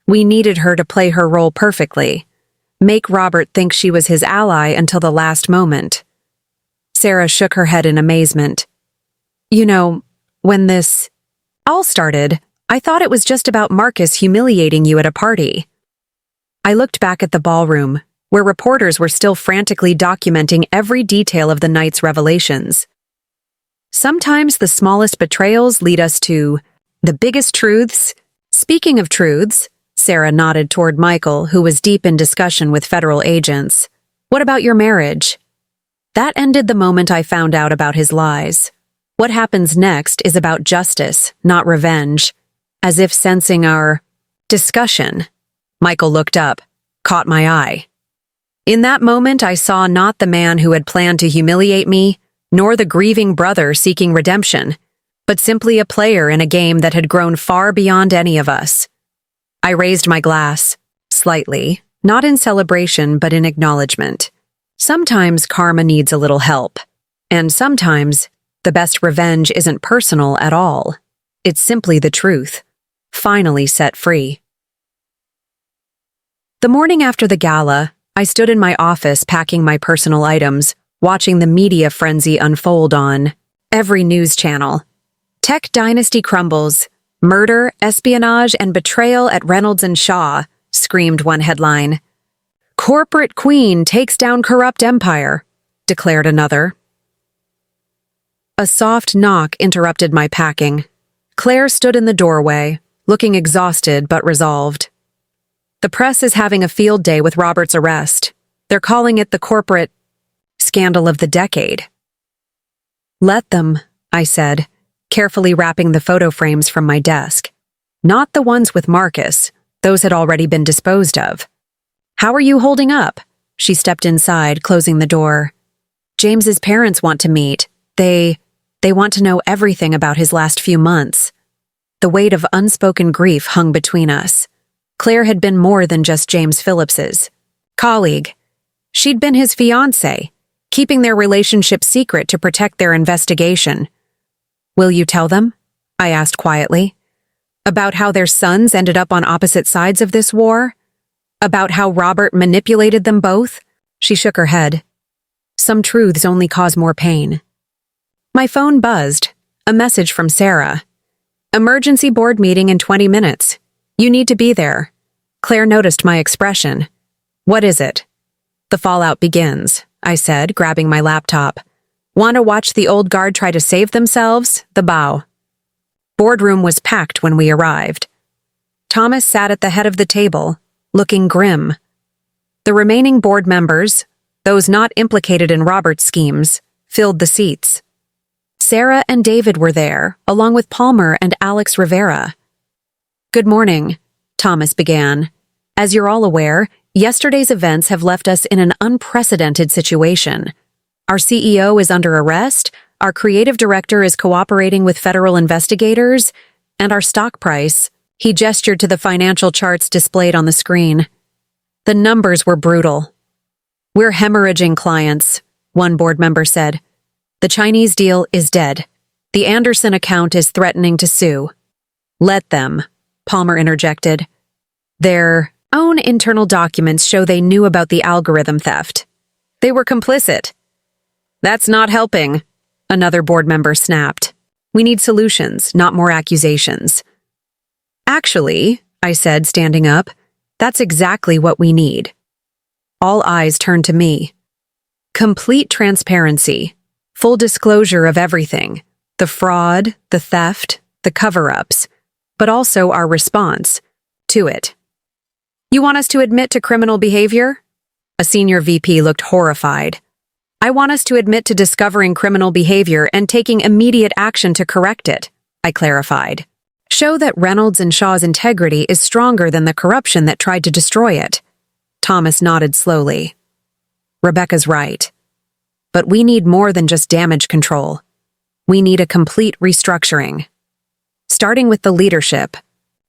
We needed her to play her role perfectly, make Robert think she was his ally until the last moment. Sarah shook her head in amazement. You know, when this all started, I thought it was just about Marcus humiliating you at a party. I looked back at the ballroom, where reporters were still frantically documenting every detail of the night's revelations. Sometimes the smallest betrayals lead us to the biggest truths. Speaking of truths, Sarah nodded toward Michael, who was deep in discussion with federal agents. What about your marriage? That ended the moment I found out about his lies. What happens next is about justice, not revenge. As if sensing our discussion, Michael looked up, caught my eye. In that moment, I saw not the man who had planned to humiliate me, nor the grieving brother seeking redemption, but simply a player in a game that had grown far beyond any of us. I raised my glass, slightly, not in celebration but in acknowledgement. Sometimes karma needs a little help, and sometimes the best revenge isn't personal at all. It's simply the truth, finally set free. The morning after the gala, I stood in my office packing my personal items, watching the media frenzy unfold on every news channel. Tech dynasty crumbles. Murder, espionage, and betrayal at Reynolds Shaw, screamed one headline. Corporate queen takes down corrupt empire, declared another. A soft knock interrupted my packing. Claire stood in the doorway, looking exhausted but resolved. The press is having a field day with Robert's arrest. They're calling it the corporate scandal of the decade. Let them, I said, carefully wrapping the photo frames from my desk. Not the ones with Marcus. Those had already been disposed of. How are you holding up? She stepped inside, closing the door. James's parents want to meet. They want to know everything about his last few months. The weight of unspoken grief hung between us. Claire had been more than just James Phillips's colleague. She'd been his fiancée, keeping their relationship secret to protect their investigation. Will you tell them? I asked quietly. About how their sons ended up on opposite sides of this war? About how Robert manipulated them both? She shook her head. Some truths only cause more pain. My phone buzzed. A message from Sarah. Emergency board meeting in 20 minutes. You need to be there. Claire noticed my expression. What is it? The fallout begins, I said, grabbing my laptop. Want to watch the old guard try to save themselves? The bow. Boardroom was packed when we arrived. Thomas sat at the head of the table, looking grim. The remaining board members, those not implicated in Robert's schemes, filled the seats. Sarah and David were there, along with Palmer and Alex Rivera. Good morning, Thomas began. As you're all aware, yesterday's events have left us in an unprecedented situation. Our CEO is under arrest, our creative director is cooperating with federal investigators, and our stock price, he gestured to the financial charts displayed on the screen. The numbers were brutal. We're hemorrhaging clients, one board member said. The Chinese deal is dead. The Anderson account is threatening to sue. Let them, Palmer interjected. Their own internal documents show they knew about the algorithm theft. They were complicit. That's not helping, another board member snapped. We need solutions, not more accusations. Actually, I said, standing up, that's exactly what we need. All eyes turned to me. Complete transparency, full disclosure of everything, the fraud, the theft, the cover-ups, but also our response to it. You want us to admit to criminal behavior? A senior VP looked horrified. I want us to admit to discovering criminal behavior and taking immediate action to correct it, I clarified. Show that Reynolds and Shaw's integrity is stronger than the corruption that tried to destroy it. Thomas nodded slowly. Rebecca's right. But we need more than just damage control. We need a complete restructuring. Starting with the leadership,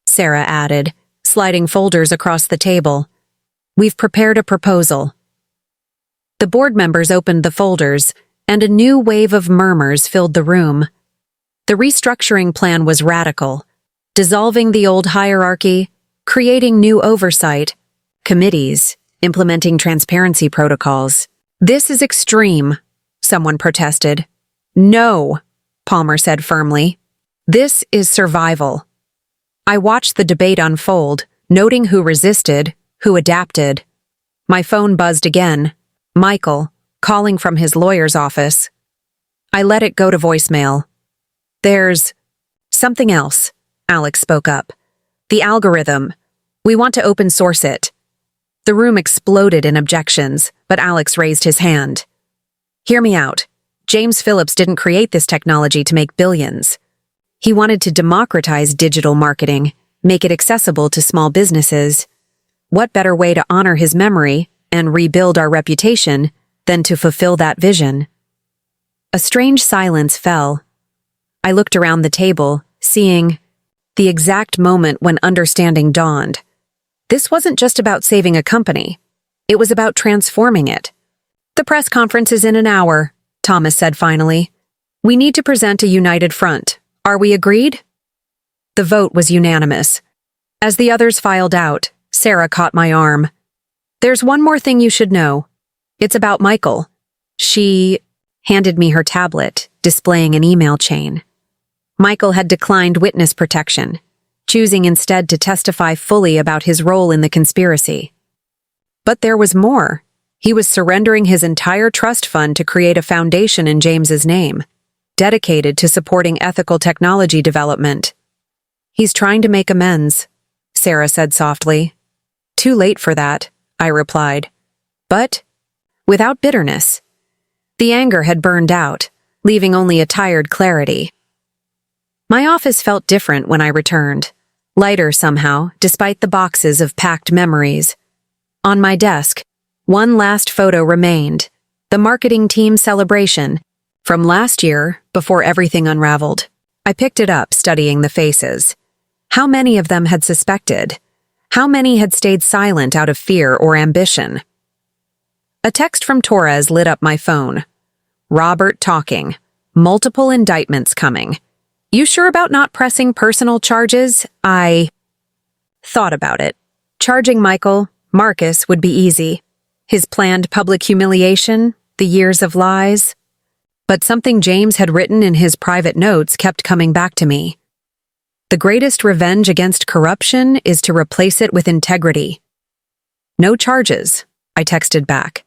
Sarah added, sliding folders across the table. We've prepared a proposal. The board members opened the folders, and a new wave of murmurs filled the room. The restructuring plan was radical, dissolving the old hierarchy, creating new oversight, committees, implementing transparency protocols. This is extreme, someone protested. No, Palmer said firmly. This is survival. I watched the debate unfold, noting who resisted, who adapted. My phone buzzed again. Michael, calling from his lawyer's office. I let it go to voicemail. There's something else, Alex spoke up. The algorithm. We want to open source it. The room exploded in objections, but Alex raised his hand. Hear me out. James Phillips didn't create this technology to make billions. He wanted to democratize digital marketing, make it accessible to small businesses. What better way to honor his memory and rebuild our reputation than to fulfill that vision? A strange silence fell. I looked around the table, seeing the exact moment when understanding dawned. This wasn't just about saving a company. It was about transforming it. The press conference is in an hour, Thomas said finally. We need to present a united front. Are we agreed? The vote was unanimous. As the others filed out, Sarah caught my arm. There's one more thing you should know. It's about Michael. She handed me her tablet, displaying an email chain. Michael had declined witness protection, choosing instead to testify fully about his role in the conspiracy. But there was more. He was surrendering his entire trust fund to create a foundation in James's name, dedicated to supporting ethical technology development. He's trying to make amends, Sarah said softly. Too late for that, I replied. But without bitterness. The anger had burned out, leaving only a tired clarity. My office felt different when I returned, lighter somehow, despite the boxes of packed memories. On my desk, one last photo remained, the marketing team celebration, from last year, before everything unraveled. I picked it up, studying the faces. How many of them had suspected? How many had stayed silent out of fear or ambition? A text from Torres lit up my phone. Robert talking. Multiple indictments coming. You sure about not pressing personal charges? I thought about it. Charging Marcus would be easy. His planned public humiliation, the years of lies. But something James had written in his private notes kept coming back to me. The greatest revenge against corruption is to replace it with integrity. No charges, I texted back.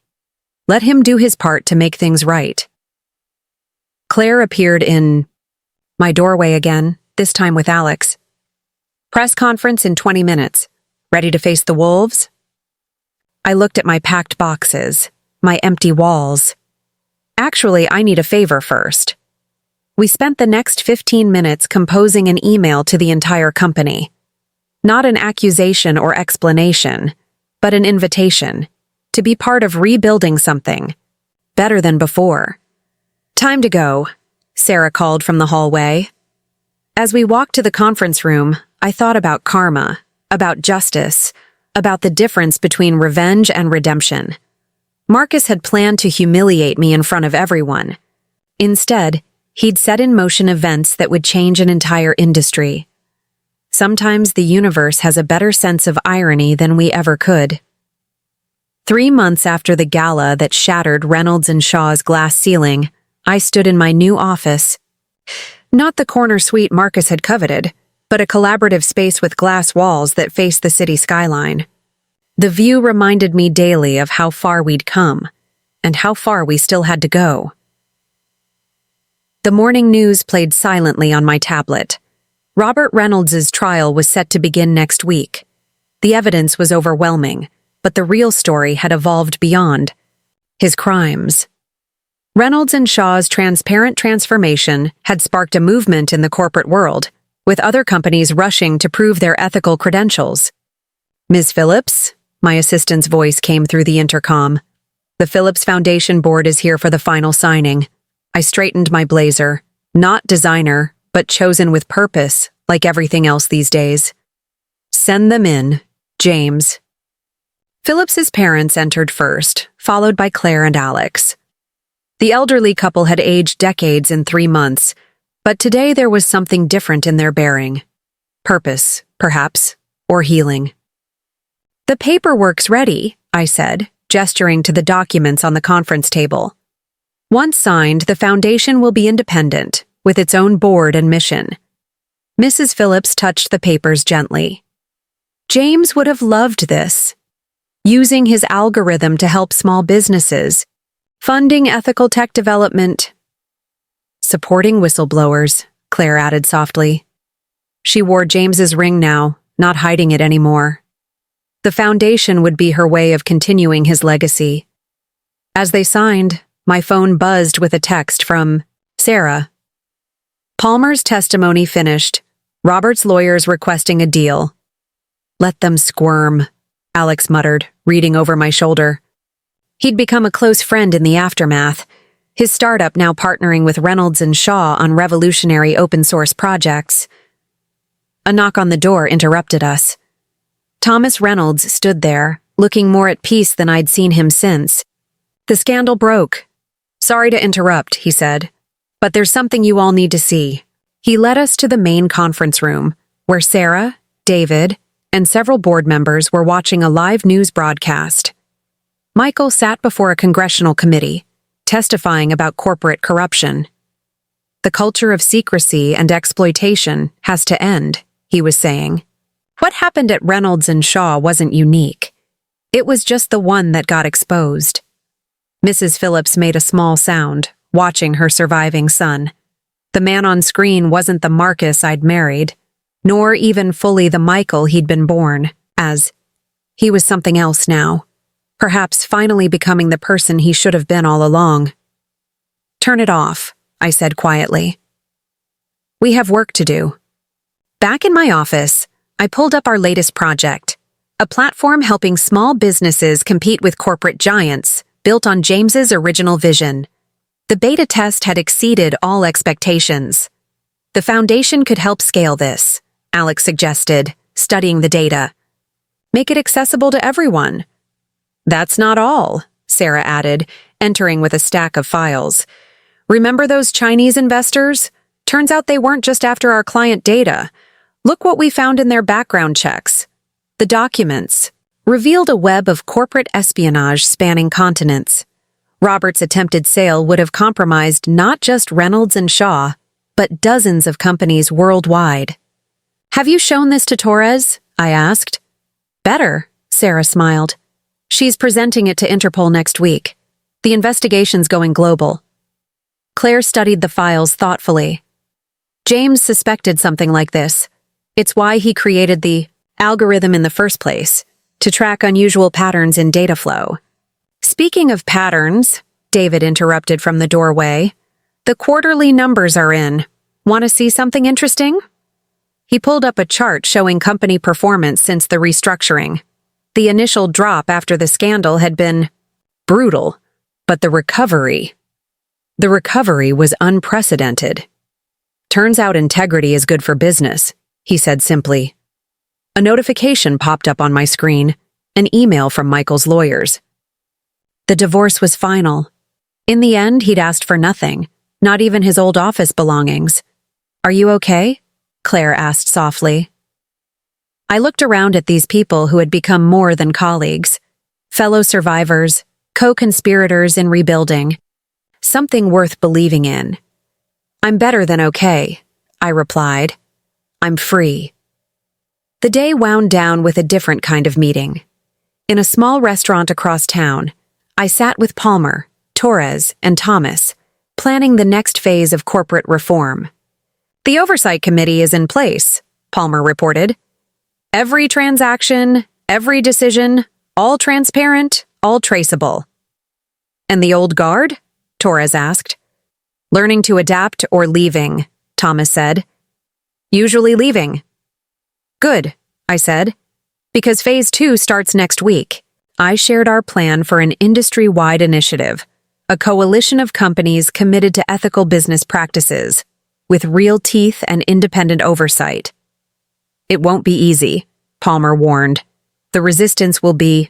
Let him do his part to make things right. Claire appeared in my doorway again, this time with Alex. Press conference in 20 minutes. Ready to face the wolves? I looked at my packed boxes, my empty walls. Actually, I need a favor first. We spent the next 15 minutes composing an email to the entire company. Not an accusation or explanation, but an invitation to be part of rebuilding something better than before. Time to go, Sarah called from the hallway. As we walked to the conference room, I thought about karma, about justice, about the difference between revenge and redemption. Marcus had planned to humiliate me in front of everyone. Instead, he'd set in motion events that would change an entire industry. Sometimes the universe has a better sense of irony than we ever could. 3 months after the gala that shattered Reynolds Shaw's glass ceiling, I stood in my new office. Not the corner suite Marcus had coveted, but a collaborative space with glass walls that faced the city skyline. The view reminded me daily of how far we'd come, and how far we still had to go. The morning news played silently on my tablet. Robert Reynolds' trial was set to begin next week. The evidence was overwhelming, but the real story had evolved beyond his crimes. Reynolds Shaw's transparent transformation had sparked a movement in the corporate world, with other companies rushing to prove their ethical credentials. Ms. Phillips, my assistant's voice came through the intercom. The Phillips Foundation board is here for the final signing. I straightened my blazer. Not designer, but chosen with purpose, like everything else these days. Send them in, James. Phillips's parents entered first, followed by Claire and Alex. The elderly couple had aged decades in 3 months, but today there was something different in their bearing. Purpose, perhaps, or healing. The paperwork's ready, I said, gesturing to the documents on the conference table. Once signed, the foundation will be independent, with its own board and mission. Mrs. Phillips touched the papers gently. James would have loved this. Using his algorithm to help small businesses, funding ethical tech development, supporting whistleblowers, Claire added softly. She wore James's ring now, not hiding it anymore. The foundation would be her way of continuing his legacy. As they signed, my phone buzzed with a text from Sarah. Palmer's testimony finished. Robert's lawyers requesting a deal. Let them squirm, Alex muttered, reading over my shoulder. He'd become a close friend in the aftermath, his startup now partnering with Reynolds Shaw on revolutionary open-source projects. A knock on the door interrupted us. Thomas Reynolds stood there, looking more at peace than I'd seen him since. The scandal broke. Sorry to interrupt, he said, but there's something you all need to see. He led us to the main conference room, where Sarah, David, and several board members were watching a live news broadcast. Michael sat before a congressional committee, testifying about corporate corruption. The culture of secrecy and exploitation has to end, he was saying. What happened at Reynolds and Shaw wasn't unique. It was just the one that got exposed. Mrs. Phillips made a small sound, watching her surviving son. The man on screen wasn't the Marcus I'd married, nor even fully the Michael he'd been born as. He was something else now, perhaps finally becoming the person he should have been all along. Turn it off, I said quietly. We have work to do. Back in my office, I pulled up our latest project, a platform helping small businesses compete with corporate giants, built on James's original vision. The beta test had exceeded all expectations. The foundation could help scale this, Alex suggested, studying the data. Make it accessible to everyone. That's not all, Sarah added, entering with a stack of files. Remember those Chinese investors? Turns out they weren't just after our client data. Look what we found in their background checks. The documents revealed a web of corporate espionage spanning continents. Robert's attempted sale would have compromised not just Reynolds and Shaw, but dozens of companies worldwide. Have you shown this to Torres? I asked. Better, Sarah smiled. She's presenting it to Interpol next week. The investigation's going global. Claire studied the files thoughtfully. James suspected something like this. It's why he created the algorithm in the first place, to track unusual patterns in data flow. Speaking of patterns, David interrupted from the doorway, the quarterly numbers are in. Want to see something interesting? He pulled up a chart showing company performance since the restructuring. The initial drop after the scandal had been brutal, but the recovery was unprecedented. Turns out integrity is good for business, he said simply. A notification popped up on my screen, an email from Michael's lawyers. The divorce was final. In the end, he'd asked for nothing, not even his old office belongings. Are you okay? Claire asked softly. I looked around at these people who had become more than colleagues, fellow survivors, co-conspirators in rebuilding, something worth believing in. I'm better than okay, I replied. I'm free. The day wound down with a different kind of meeting. In a small restaurant across town, I sat with Palmer, Torres, and Thomas, planning the next phase of corporate reform. The oversight committee is in place, Palmer reported. Every transaction, every decision, all transparent, all traceable. And the old guard? Torres asked. Learning to adapt or leaving, Thomas said. Usually leaving. Good, I said, because phase 2 starts next week. I shared our plan for an industry-wide initiative, a coalition of companies committed to ethical business practices, with real teeth and independent oversight. It won't be easy, Palmer warned. The resistance will be,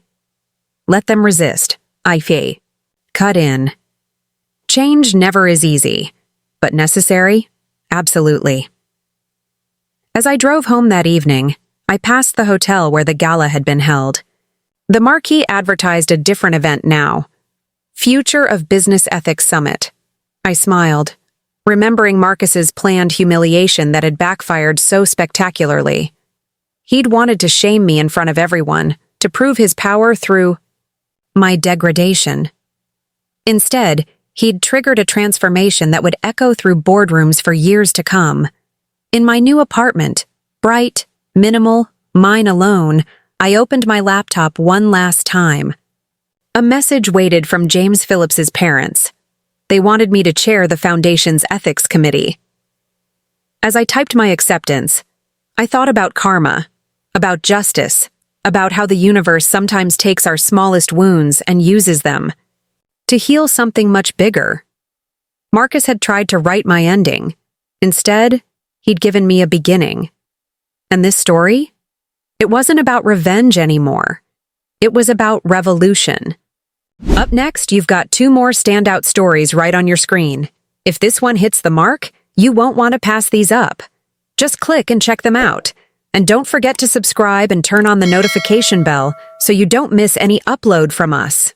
let them resist, I say. Cut in. Change never is easy, but necessary? Absolutely. As I drove home that evening, I passed the hotel where the gala had been held. The marquee advertised a different event now. Future of Business Ethics Summit. I smiled, remembering Marcus's planned humiliation that had backfired so spectacularly. He'd wanted to shame me in front of everyone, to prove his power through my degradation. Instead, he'd triggered a transformation that would echo through boardrooms for years to come. In my new apartment, bright, minimal, mine alone, I opened my laptop one last time. A message waited from James Phillips's parents. They wanted me to chair the foundation's ethics committee. As I typed my acceptance, I thought about karma, about justice, about how the universe sometimes takes our smallest wounds and uses them to heal something much bigger. Marcus had tried to write my ending. Instead, he'd given me a beginning. And this story? It wasn't about revenge anymore. It was about revolution. Up next, you've got 2 more standout stories right on your screen. If this one hits the mark, you won't want to pass these up. Just click and check them out. And don't forget to subscribe and turn on the notification bell so you don't miss any upload from us.